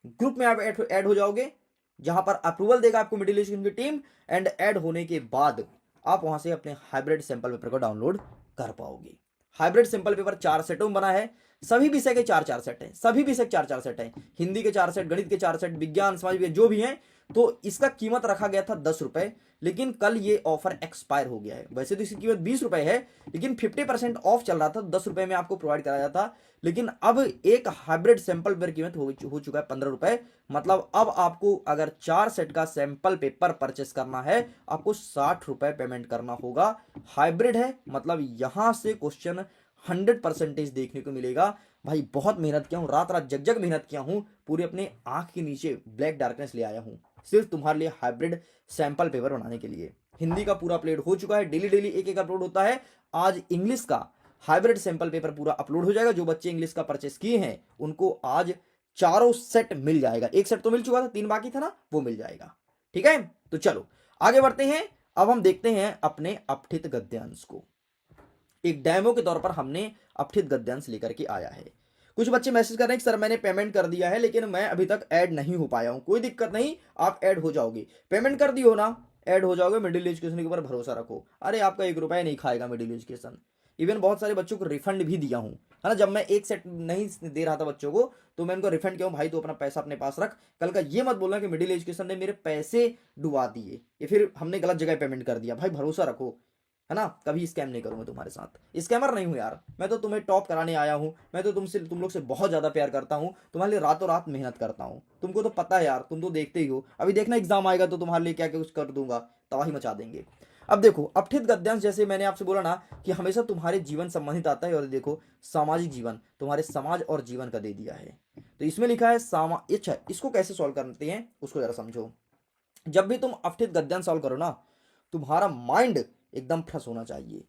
ग्रुप में आप ऐड हो जाओगे, जहां पर अप्रूवल देगा आपको मिडिल एजुकेशन की टीम। एंड ऐड होने के बाद आप वहां से अपने हाइब्रिड सैंपल पेपर को डाउनलोड कर पाओगे। हाइब्रिड सैंपल पेपर 4 सेटों में बना है, सभी विषय के 4-4 सेट हैं, सभी विषय 4-4 सेट हैं, हिंदी के 4 सेट, गणित के 4 सेट, विज्ञान समाज विज्ञान जो भी हैं। तो इसका कीमत रखा गया था 10 रुपए, लेकिन कल ये ऑफर एक्सपायर हो गया है। वैसे तो इसकी कीमत 20 रुपए है, लेकिन 50% ऑफ चल रहा था, 10 रुपए में आपको प्रोवाइड कराया था। लेकिन अब एक हाइब्रिड सैंपल पेपर कीमत हो चुका है 15 रुपए। मतलब अब आपको अगर 4 सेट का सैंपल पेपर परचेस करना है आपको 60 रुपए पेमेंट करना होगा। हाइब्रिड है मतलब यहां से क्वेश्चन 100% देखने को मिलेगा। भाई बहुत मेहनत किया हूं, रात रात जग जग मेहनत किया हूं, पूरी अपने आंख के नीचे ब्लैक डार्कनेस ले आया हूं सिर्फ तुम्हारे लिए हाइब्रिड सैंपल पेपर बनाने के लिए। हिंदी का पूरा अपलोड हो चुका है, डेली डेली एक एक अपलोड होता है। आज इंग्लिश का हाइब्रिड सैंपल पेपर पूरा अपलोड हो जाएगा। जो बच्चे इंग्लिश का परचेस किए हैं उनको आज चारों सेट मिल जाएगा। एक सेट तो मिल चुका था, 3 बाकी था ना, वो मिल जाएगा। ठीक है, तो चलो आगे बढ़ते हैं। अब हम देखते हैं अपने अपठित गद्यांश को। एक डेमो के तौर पर हमने अपठित गद्यांश लेकर के आया है। कुछ बच्चे मैसेज कर रहे हैं कि सर मैंने पेमेंट कर दिया है लेकिन मैं अभी तक ऐड नहीं हो पाया हूं। कोई दिक्कत नहीं, आप ऐड हो जाओगे। पेमेंट कर दियो ना, ऐड हो जाओगे। मिडिल एजुकेशन के ऊपर भरोसा रखो। अरे आपका 1 रुपया नहीं खाएगा मिडिल एजुकेशन। इवन बहुत सारे बच्चों को रिफंड भी दिया हूं, है ना। जब मैं एक सेट नहीं दे रहा था बच्चों को तो मैं उनको रिफंड किया हूं, भाई तो अपना पैसा अपने पास रख। कल का ये मत बोलना कि मिडिल एजुकेशन ने मेरे पैसे डुबा दिए या फिर हमने गलत जगह पेमेंट कर दिया। भाई भरोसा रखो, है ना। कभी स्कैम नहीं करूंगा तुम्हारे साथ, स्कैमर नहीं हूं यार। मैं तो तुम्हें टॉप कराने आया हूं। मैं तो तुम लोग से बहुत ज्यादा प्यार करता हूं, तुम्हारे लिए रातों रात मेहनत करता हूं। तुमको तो पता है यार, तुम तो देखते ही हो। अभी देखना एग्जाम आएगा तो तुम्हारे लिए क्या क्या कुछ कर दूंगा, तबाही मचा देंगे। अब देखो अपठित गद्यांश, जैसे मैंने आपसे बोला ना कि हमेशा तुम्हारे जीवन संबंधित आता है। और देखो सामाजिक जीवन, तुम्हारे समाज और जीवन का दे दिया है। तो इसमें लिखा है अच्छा इसको कैसे सॉल्व करते हैं उसको जरा समझो। जब भी तुम अपठित गद्यांश सॉल्व करो ना, तुम्हारा माइंड एकदम फ्रेश होना चाहिए,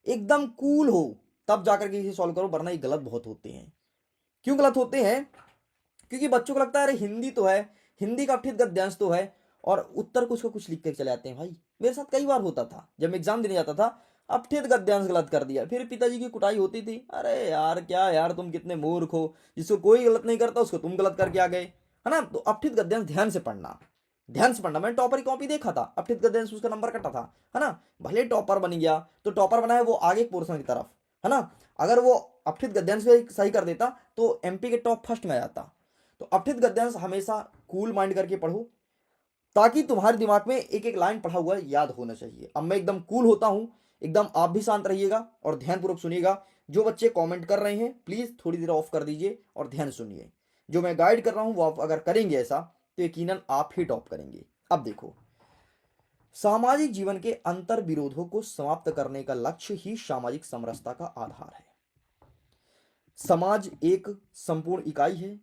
एकदम कूल हो, तब जाकर के इसे सॉल्व करो, वरना ये गलत बहुत होते हैं। क्यों गलत होते हैं? क्योंकि बच्चों को लगता है अरे हिंदी तो है, हिंदी का अपठित गद्यांश तो है, और उत्तर कुछ को कुछ लिख कर चले आते हैं। भाई मेरे साथ कई बार होता था, जब मैं एग्जाम देने जाता था अपठित गद्यांश गलत कर दिया, फिर पिताजी की कुटाई होती थी। अरे यार क्या यार, तुम कितने मूर्ख हो, जिसको कोई गलत नहीं करता उसको तुम गलत करके आ गए, है ना। तो अपठित गद्यांश ध्यान से पढ़ना, ध्यान से पढ़ना। मैंने टॉपर की कॉपी देखा था, अपठित गद्यांश उसका नंबर कटा था, है ना। भले टॉपर बन गया तो टॉपर बना है वो आगे पोर्शन की तरफ, है ना। अगर वो अपठित गद्यांश को सही कर देता तो एमपी के टॉप फर्स्ट में आ जाता। तो अपठित गद्यांश हमेशा कूल माइंड करके पढ़ो, ताकि तुम्हारे दिमाग में एक एक लाइन पढ़ा हुआ याद होना चाहिए। अब मैं एकदम कूल होता हूं, एकदम आप भी शांत रहिएगा और ध्यानपूर्वक सुनिएगा। जो बच्चे कमेंट कर रहे हैं प्लीज थोड़ी देर ऑफ कर दीजिए और ध्यान सुनिए। जो मैं गाइड कर रहा हूं वो आप अगर करेंगे ऐसा तो यकीनन आप ही टॉप करेंगे। अब देखो, सामाजिक जीवन के अंतर विरोधों को समाप्त करने का लक्ष्य ही सामाजिक समरसता का आधार है। समाज एक संपूर्ण इकाई है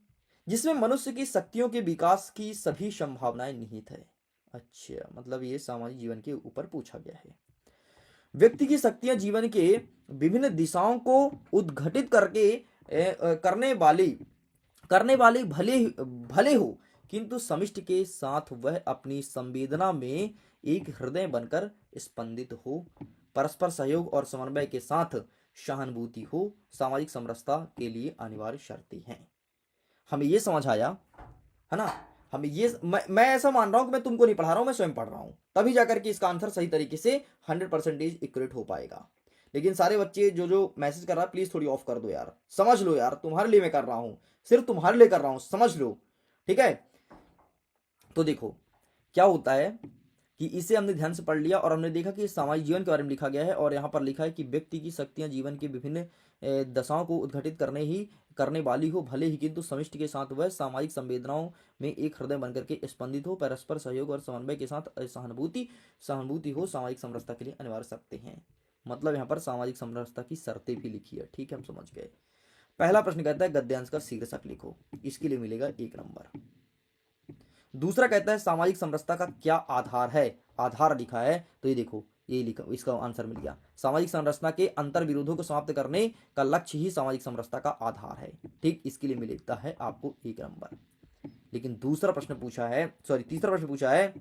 जिसमें मनुष्य की शक्तियों के विकास की सभी संभावनाएं निहित है। अच्छा, मतलब ये सामाजिक जीवन के ऊपर पूछा गया है। व्यक्ति की शक्तियां जीवन के विभिन्न दिशाओं को उद्घटित करने वाली भले हो, किंतु समष्टि के साथ वह अपनी संवेदना में एक हृदय बनकर स्पंदित हो, परस्पर सहयोग और समन्वय के साथ सहानुभूति हो, सामाजिक समरसता के लिए अनिवार्य शर्तें हैं। हमें ये समझ आया है ना। हमें ये मैं ऐसा मान रहा हूं कि मैं तुमको नहीं पढ़ा रहा हूं, मैं स्वयं पढ़ रहा हूं, तभी जाकर के इसका आंसर सही तरीके से 100% एक्यूरेट हो पाएगा। लेकिन सारे बच्चे जो जो मैसेज कर रहा है प्लीज थोड़ी ऑफ कर दो यार, समझ लो यार, तुम्हारे लिए मैं कर रहा हूं, सिर्फ तुम्हारे लिए कर रहा हूं, समझ लो, ठीक है। तो देखो क्या होता है कि इसे हमने ध्यान से पढ़ लिया और हमने देखा कि सामाजिक जीवन के बारे में लिखा गया है, और यहाँ पर लिखा है कि व्यक्ति की शक्तियां जीवन के विभिन्न दशाओं को उद्घटित करने वाली हो, भले ही किंतु समष्टि के साथ वह सामाजिक संवेदनाओं में एक हृदय बनकर के स्पंदित हो, परस्पर सहयोग और समन्वय के साथ सहानुभूति हो, सामाजिक समरसता के लिए अनिवार्य शर्तें हैं। मतलब यहाँ पर सामाजिक समरसता की शर्तें भी लिखी है, ठीक है, हम समझ गए। पहला प्रश्न कहता है गद्यांश का शीर्षक लिखो, इसके लिए मिलेगा 1 नंबर। दूसरा कहता है सामाजिक समरसता का क्या आधार है, आधार लिखा है तो ये देखो, ये लिखा, इसका आंसर मिल गया। सामाजिक संरचना के अंतर विरोधों को समाप्त करने का लक्ष्य ही सामाजिक समरसता का आधार है, ठीक, इसके लिए मिलता है आपको 1 नंबर। लेकिन तीसरा प्रश्न पूछा है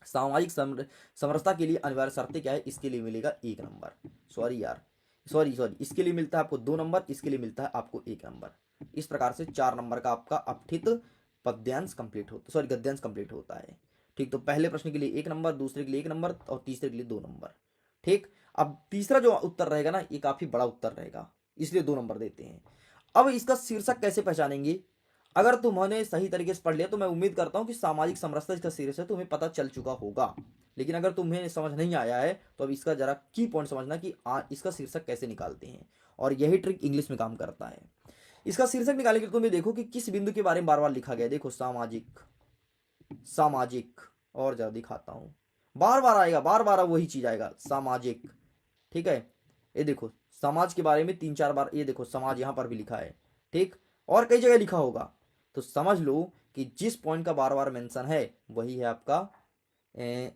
सामाजिक समरसता के लिए अनिवार्य शर्तें क्या है, इसके लिए मिलेगा 1 नंबर। सॉरी, इसके लिए मिलता है आपको 2 नंबर, इसके लिए मिलता है आपको 1 नंबर। इस प्रकार से 4 नंबर का आपका अपठित गद्यांश कंप्लीट होता है, ठीक। तो पहले प्रश्न के लिए 1 नंबर, दूसरे के लिए 1 नंबर और तीसरे के लिए 2 नंबर, ठीक। अब तीसरा जो उत्तर रहेगा ना, ये काफी बड़ा उत्तर रहेगा, इसलिए 2 नंबर देते हैं। अब इसका शीर्षक कैसे पहचानेंगे? अगर तुम्होंने सही तरीके से पढ़ लिया तो मैं उम्मीद करता हूं कि सामाजिक समरसता इसका शीर्षक तुम्हें पता चल चुका होगा। लेकिन अगर तुम्हें समझ नहीं आया है तो अब इसका जरा की पॉइंट समझना कि इसका शीर्षक कैसे निकालते हैं, और यही ट्रिक इंग्लिश में काम करता है। इसका शीर्षक निकालने के लिए तुम्हें देखो कि किस बिंदु के बारे में बार बार लिखा गया है। देखो सामाजिक, और जरा दिखाता हूं, बार बार वही चीज आएगा, सामाजिक, ठीक है। ये देखो समाज के बारे में 3-4 बार, ये देखो समाज यहां पर भी लिखा है, ठीक, और कई जगह लिखा होगा। तो समझ लो कि जिस पॉइंट का बार बार मेंशन है वही है आपका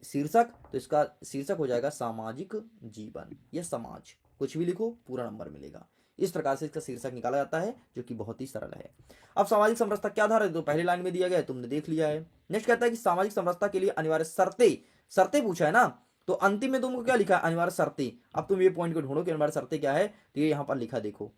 शीर्षक। तो इसका शीर्षक हो जाएगा सामाजिक जीवन या समाज, कुछ भी लिखो पूरा नंबर मिलेगा। इस प्रकार से इसका शीर्षक निकाला जाता है, जो कि बहुत ही सरल है। अब सामाजिक समरसता क्या आधार है, तो पहली लाइन में दिया गया है, तुमने देख लिया है। नेक्स्ट कहता है कि सामाजिक समरसता के लिए अनिवार्य शर्तें पूछा है ना, तो अंतिम में तुमको क्या लिखा है, अनिवार्य शर्तें। अब तुम ये पॉइंट को ढूंढो कि अनिवार्य शर्तें क्या है, तो ये यहां पर लिखा देखो,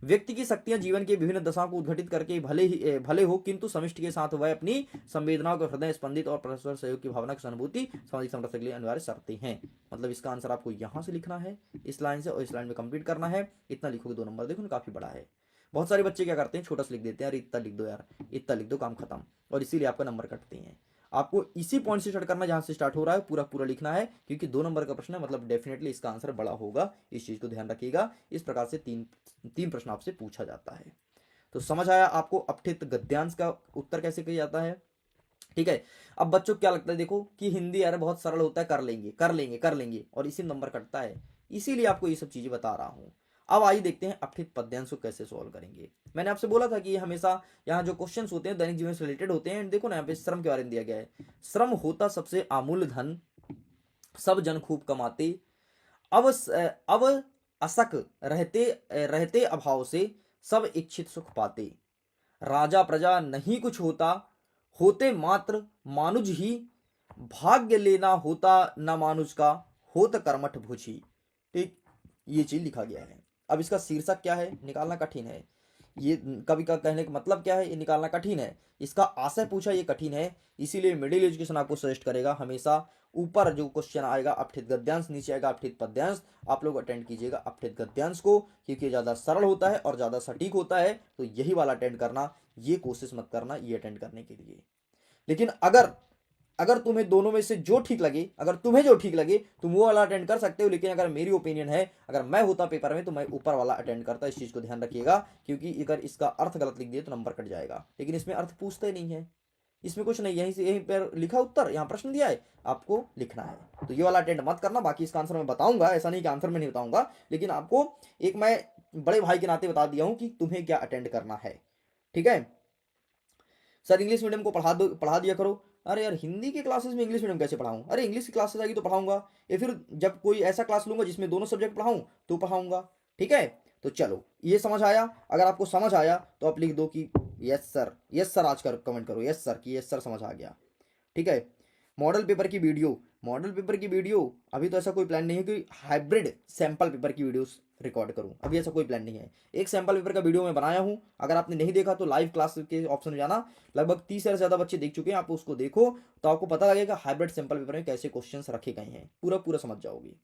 व्यक्ति की शक्तियां जीवन के विभिन्न दशाओं को उद्घटित करके भले हो, किंतु समष्टि के साथ वह अपनी संवेदनाओं को हृदय स्पंदित और परस्पर सहयोग की भावना की सहानुभूति सामाजिक समरसता के लिए अनिवार्य शर्तें हैं। मतलब इसका आंसर आपको यहां से लिखना है, इस लाइन से, और इस लाइन में कंप्लीट करना है। इतना लिखोगे 2 नंबर, देखो ना काफी बड़ा है। बहुत सारे बच्चे क्या करते हैं, छोटा सा लिख देते हैं, यार इतना लिख दो यार, इतना लिख दो, काम खत्म, और इसीलिए आपका नंबर कटते हैं। आपको इसी पॉइंट से स्टार्ट करना जहां से स्टार्ट हो रहा है, पूरा लिखना है, क्योंकि 2 नंबर का प्रश्न है, मतलब डेफिनेटली इसका आंसर बड़ा होगा, इस चीज को ध्यान रखिएगा। इस प्रकार से तीन प्रश्न आपसे पूछा जाता है। तो समझ आया आपको अपठित गद्यांश का उत्तर कैसे किया जाता है, ठीक है। अब बच्चों क्या लगता है, देखो कि हिंदी यार बहुत सरल होता है, कर लेंगे और इसी नंबर कटता है, इसीलिए आपको ये सब चीजें बता रहा हूं। अब आइए देखते हैं अपठित पद्यांश को कैसे सॉल्व करेंगे। मैंने आपसे बोला था कि हमेशा यहाँ जो क्वेश्चंस होते हैं दैनिक जीवन से रिलेटेड होते हैं। देखो ना यहाँ पे श्रम के बारे में दिया गया है, श्रम होता सबसे अमूल्य धन, सब जन खूब कमाते, अब असक रहते अभाव से सब इच्छित सुख पाते, राजा प्रजा नहीं कुछ होता, होते मात्र मानुज ही, भाग्य लेना होता न मानुज का, होत कर्मठ भुजी, ठीक, ये चीज लिखा गया है। अब इसका शीर्षक क्या है, निकालना कठिन है। ये कवि का कहने का मतलब क्या है, ये निकालना कठिन है। इसका आशय पूछा, ये कठिन है, इसीलिए मिडिल एजुकेशन आपको सजेस्ट करेगा हमेशा ऊपर जो क्वेश्चन आएगा अपठित गद्यांश, नीचे आएगा अपठित पद्यांश, आप लोग अटेंड कीजिएगा अपठित गद्यांश को, क्योंकि ज्यादा सरल होता है और ज्यादा सटीक होता है। तो यही वाला अटेंड करना, ये कोशिश मत करना ये अटेंड करने के लिए। लेकिन अगर तुम्हें दोनों में से जो ठीक लगे, अगर तुम्हें जो ठीक लगे तुम वो वाला अटेंड कर सकते हो। लेकिन अगर मेरी ओपिनियन है, अगर मैं होता पेपर में तो मैं ऊपर वाला अटेंड करता, इस चीज को ध्यान रखिएगा, क्योंकि अगर इसका अर्थ गलत लिख दिए तो नंबर कट जाएगा। लेकिन इसमें अर्थ पूछते नहीं है, इसमें कुछ नहीं, यहीं पर लिखा उत्तर, यहाँ प्रश्न दिया है, आपको लिखना है। तो ये वाला अटेंड मत करना, बाकी इसका आंसर मैं बताऊंगा, ऐसा नहीं कि आंसर में नहीं बताऊंगा, लेकिन आपको एक मैं बड़े भाई के नाते बता दिया हूं कि तुम्हें क्या अटेंड करना है, ठीक है। सर इंग्लिश मीडियम को पढ़ा दिया करो, अरे यार हिंदी की क्लासेस में इंग्लिश मीडियम कैसे पढ़ाऊँ, अरे इंग्लिश की क्लासेस आएगी तो पढ़ाऊंगा, या फिर जब कोई ऐसा क्लास लूंगा जिसमें दोनों सब्जेक्ट पढ़ाऊँ तो पढ़ाऊंगा। ठीक है, तो चलो ये समझ आया। अगर आपको समझ आया तो आप लिख दो कि यस सर, यस सर आज कर कमेंट करो यस सर कि यस सर समझ आ गया। ठीक है, मॉडल पेपर की वीडियो, मॉडल पेपर की वीडियो अभी तो ऐसा कोई प्लान नहीं है कि हाइब्रिड सैंपल पेपर की वीडियोस रिकॉर्ड करूं, अभी ऐसा कोई प्लान नहीं है। एक सैंपल पेपर का वीडियो मैं बनाया हूं, अगर आपने नहीं देखा तो लाइव क्लास के ऑप्शन में जाना, लगभग 30 से ज़्यादा बच्चे देख चुके हैं, आप उसको देखो तो आपको पता लगेगा हाइब्रिड सैंपल पेपर में कैसे क्वेश्चन रखे गए हैं, पूरा पूरा समझ जाओगे।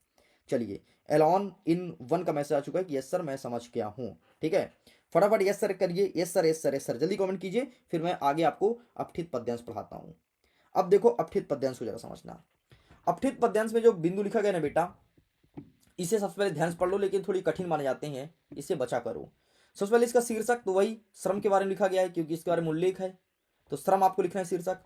चलिए, एलॉन इन वन का मैसेज आ चुका है कि यस सर मैं समझ गया हूँ। ठीक है, फटाफट यस सर करिए, yes sir yes sir yes sir जल्दी कमेंट कीजिए, फिर मैं आगे आपको अपठित पद्यांश पढ़ाता हूँ। अब देखो अपठित पद्यांश को जरा समझना। अपठित पद्यांश में जो बिंदु लिखा गया ना बेटा, इसे सबसे पहले ध्यान से पढ़ लो, लेकिन थोड़ी कठिन माने जाते हैं, इसे बचा करो। सबसे पहले इसका शीर्षक तो वही श्रम के बारे में लिखा गया है, क्योंकि इसके बारे में उल्लेख है, तो श्रम आपको लिखना है शीर्षक।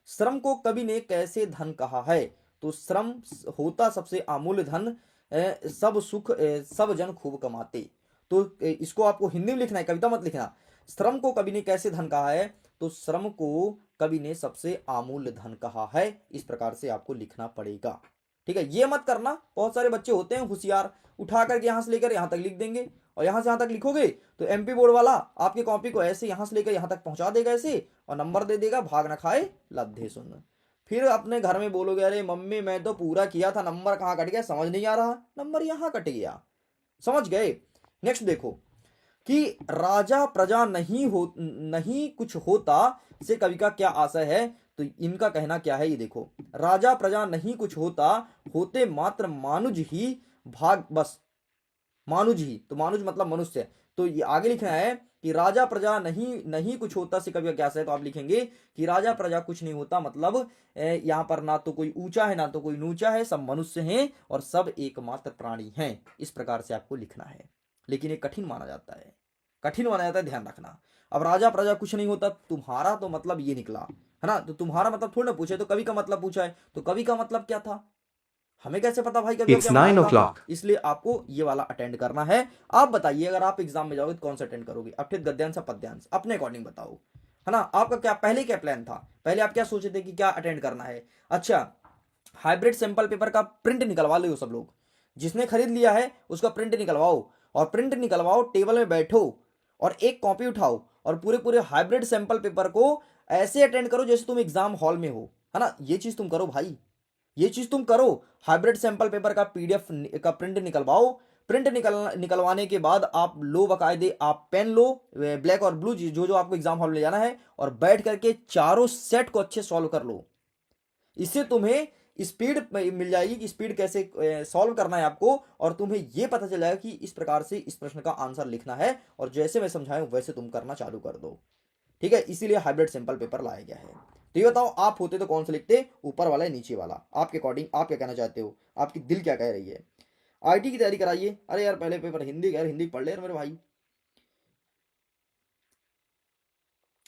श्रम को कवि ने कैसे धन कहा है, तो श्रम होता सबसे अमूल्य धन, सब सुख सब जन खूब कमाते। तो इसको आपको हिंदी में लिखना है, कविता मत लिखना। श्रम को कवि ने कैसे धन कहा है, तो श्रम को कवि ने सबसे अमूल्य धन कहा है, इस प्रकार से आपको लिखना पड़ेगा। ठीक है, ये मत करना, बहुत सारे बच्चे होते हैं होशियार, उठा करके यहां से लेकर यहां तक लिख देंगे, और यहां से यहां तक लिखोगे तो एमपी बोर्ड वाला आपके कॉपी को ऐसे यहां से लेकर यहां तक पहुंचा देगा ऐसे, और नंबर दे देगा भाग ना खाए लद्दे सुन। फिर अपने घर में बोलोगे अरे मम्मी मैं तो पूरा किया था, नंबर कहाँ कट गया समझ नहीं आ रहा, नंबर यहां कट गया। समझ गए। नेक्स्ट देखो कि राजा प्रजा नहीं कुछ होता से कवि का क्या आशय है, तो इनका कहना क्या है ये देखो। राजा प्रजा नहीं कुछ होता, होते मात्र मानुज ही भाग बस, मानुज ही, तो मानुज मतलब मनुष्य। तो ये आगे लिखना है कि राजा प्रजा नहीं कुछ होता से कवि का क्या आशय है, तो आप लिखेंगे कि राजा प्रजा कुछ नहीं होता, मतलब यहाँ पर ना तो कोई ऊंचा है ना तो कोई नीचा है, सब मनुष्य हैं और सब एकमात्र प्राणी हैं, इस प्रकार से आपको लिखना है। लेकिन ये कठिन माना जाता है, कठिन माना जाता है, ध्यान रखना। अब राजा प्रजा कुछ नहीं होता, तुम्हारा तो मतलब ये निकला है ना, तो तुम्हारा मतलब थोड़ा ना पूछे, तो कवि का मतलब पूछा है, तो कवि का मतलब क्या था, हमें कैसे पता भाई कवि को It's क्या मतलब 9 था। o'clock. इसलिए आपको ये वाला अटेंड करना है। आप बताइए अगर आप एग्जाम में जाओगे तो कौन सा अटेंड करोगे, अपठित गद्यांश या पद्यांश, अपने अकॉर्डिंग बताओ, है ना। आपका क्या पहले क्या प्लान था, पहले आप क्या सोचे थे कि क्या अटेंड करना है। अच्छा, हाइब्रिड सैंपल पेपर का प्रिंट निकलवा लो सब लोग, जिसने खरीद लिया है उसका प्रिंट निकलवाओ, और प्रिंट निकलवाओ, टेबल में बैठो और एक कॉपी उठाओ और पूरे पूरे हाइब्रिड सैंपल पेपर को ऐसे अटेंड करो जैसे तुम एग्जाम हॉल में हो, है ना। ये चीज तुम करो भाई, ये चीज तुम करो। हाइब्रिड सैंपल पेपर का पीडीएफ का प्रिंट निकलवाओ, प्रिंट निकलवाने के बाद आप लो बकायदे, आप पेन लो ब्लैक और ब्लू, जो जो आपको एग्जाम हॉल में ले जाना है, और बैठ करके चारों सेट को अच्छे सॉल्व कर लो। इससे तुम्हें स्पीड मिल जाएगी कि स्पीड कैसे सॉल्व करना है आपको, और तुम्हें यह पता चल जाएगा कि इस प्रकार से इस प्रश्न का आंसर लिखना है, और जैसे मैं समझाऊं वैसे तुम करना चालू कर दो। ठीक है, इसीलिए हाइब्रिड सैंपल पेपर लाया गया है। तो ये बताओ आप होते तो कौन सा लिखते, ऊपर वाला या नीचे वाला, आपके अकॉर्डिंग आप क्या कहना चाहते हो, आपकी दिल क्या कह रही है। आईटी की तैयारी कराइए, अरे यार पहले पेपर हिंदी का, हिंदी पढ़ ले यार मेरे भाई।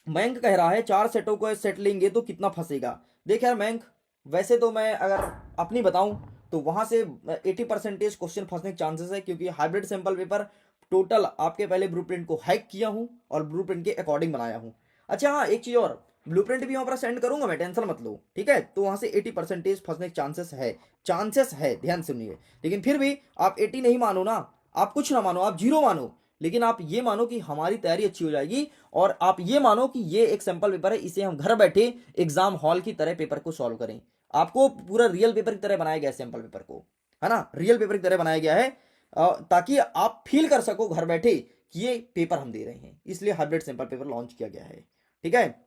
मयंक कह रहा है 4 सेटों को सेट लेंगे तो कितना फंसेगा। देख यार मयंक, वैसे तो मैं अगर अपनी बताऊं तो वहां से 80% क्वेश्चन फंसने के चांसेस है, क्योंकि हाइब्रिड सैंपल पेपर टोटल आपके पहले ब्लूप्रिंट को हैक किया हूं और ब्लूप्रिंट के अकॉर्डिंग बनाया हूं। अच्छा हाँ, एक चीज और, ब्लूप्रिंट भी वहां पर सेंड करूंगा मैं, टेंशन मत लो। ठीक है, तो वहां से 80% फंसने के चांसेस है, ध्यान सुनिए। लेकिन फिर भी आप 80 नहीं मानो ना, आप कुछ ना मानो, आप 0 मानो, लेकिन आप ये मानो कि हमारी तैयारी अच्छी हो जाएगी, और आप ये मानो कि ये एक सैंपल पेपर है, इसे हम घर बैठे एग्जाम हॉल की तरह पेपर को सॉल्व करें। आपको पूरा रियल पेपर की तरह बनाया गया है सैंपल पेपर को, है ना, रियल पेपर की तरह बनाया गया है, ताकि आप फील कर सको घर बैठे कि ये पेपर हम दे रहे हैं, इसलिए हाइब्रिड सैंपल पेपर लॉन्च किया गया है। ठीक है,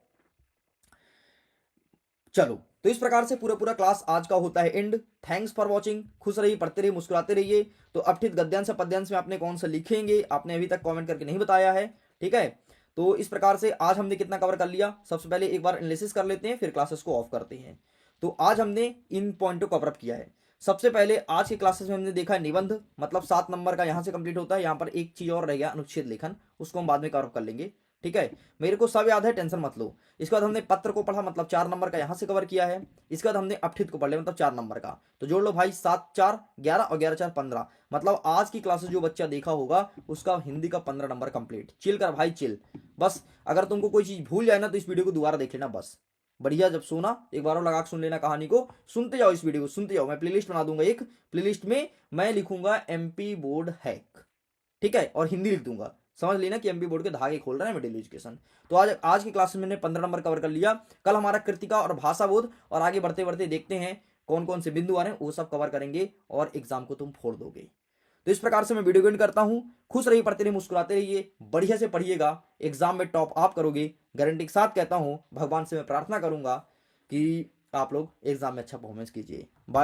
चलो तो इस प्रकार से पूरा पूरा क्लास आज का होता है एंड। थैंक्स फॉर वॉचिंग, खुश रहिए, पढ़ते रहिए, मुस्कुराते रहिए। तो अपठित गद्यांश पद्यांश में आपने कौन सा लिखेंगे, आपने अभी तक कमेंट करके नहीं बताया है। ठीक है, तो इस प्रकार से आज हमने कितना कवर कर लिया, सबसे पहले एक बार एनालिसिस कर लेते हैं, फिर क्लासेस को ऑफ करते हैं। तो आज हमने इन पॉइंटों को कवर अप किया है। सबसे पहले आज के क्लासेस में हमने देखा है निबंध, मतलब 7 नंबर का यहाँ से कंप्लीट होता है। यहाँ पर एक चीज और रह गया, अनुच्छेद लेखन, उसको हम बाद में कवर अप कर लेंगे। ठीक है, मेरे को सब याद है, टेंशन मत लो। इसके बाद हमने पत्र को पढ़ा, मतलब 4 नंबर का यहाँ से कवर किया है। इसके बाद हमने अपठित को पढ़ लिया, मतलब 4 नंबर का। तो जोड़ लो भाई, 7 4 11 और 11 4 15, मतलब आज की क्लासेस जो बच्चा देखा होगा उसका हिंदी का 15 नंबर कंप्लीट। चिल कर भाई चिल, बस अगर तुमको कोई चीज भूल जाए ना तो इस वीडियो को दोबारा देख लेना बस। बढ़िया। जब सोना एक बार और लगा के सुन लेना कहानी को, सुनते जाओ, इस वीडियो को सुनते जाओ। मैं प्लेलिस्ट बना दूंगा, एक प्लेलिस्ट में मैं लिखूंगा एमपी बोर्ड हैक, ठीक है, और हिंदी लिख दूंगा। समझ लेना कि एमपी बोर्ड के धागे खोल रहा है डेली एजुकेशन। तो आज की क्लास में मैंने 15 नंबर कवर कर लिया। कल हमारा कृतिका और भाषा बोध, और आगे बढ़ते बढ़ते देखते हैं कौन कौन से बिंदु आ रहे हैं, वो सब कवर करेंगे और एग्जाम को तुम फोड़ दोगे। तो इस प्रकार से मैं वीडियो एंड करता हूं। खुश रहिए, पढ़ते रहिए, मुस्कुराते रहिए, बढ़िया से पढ़िएगा, एग्जाम में टॉप आप करोगे, गारंटी के साथ कहता हूं। भगवान से मैं प्रार्थना करूंगा कि आप लोग एग्जाम में अच्छा परफॉर्मेंस कीजिए। बाय।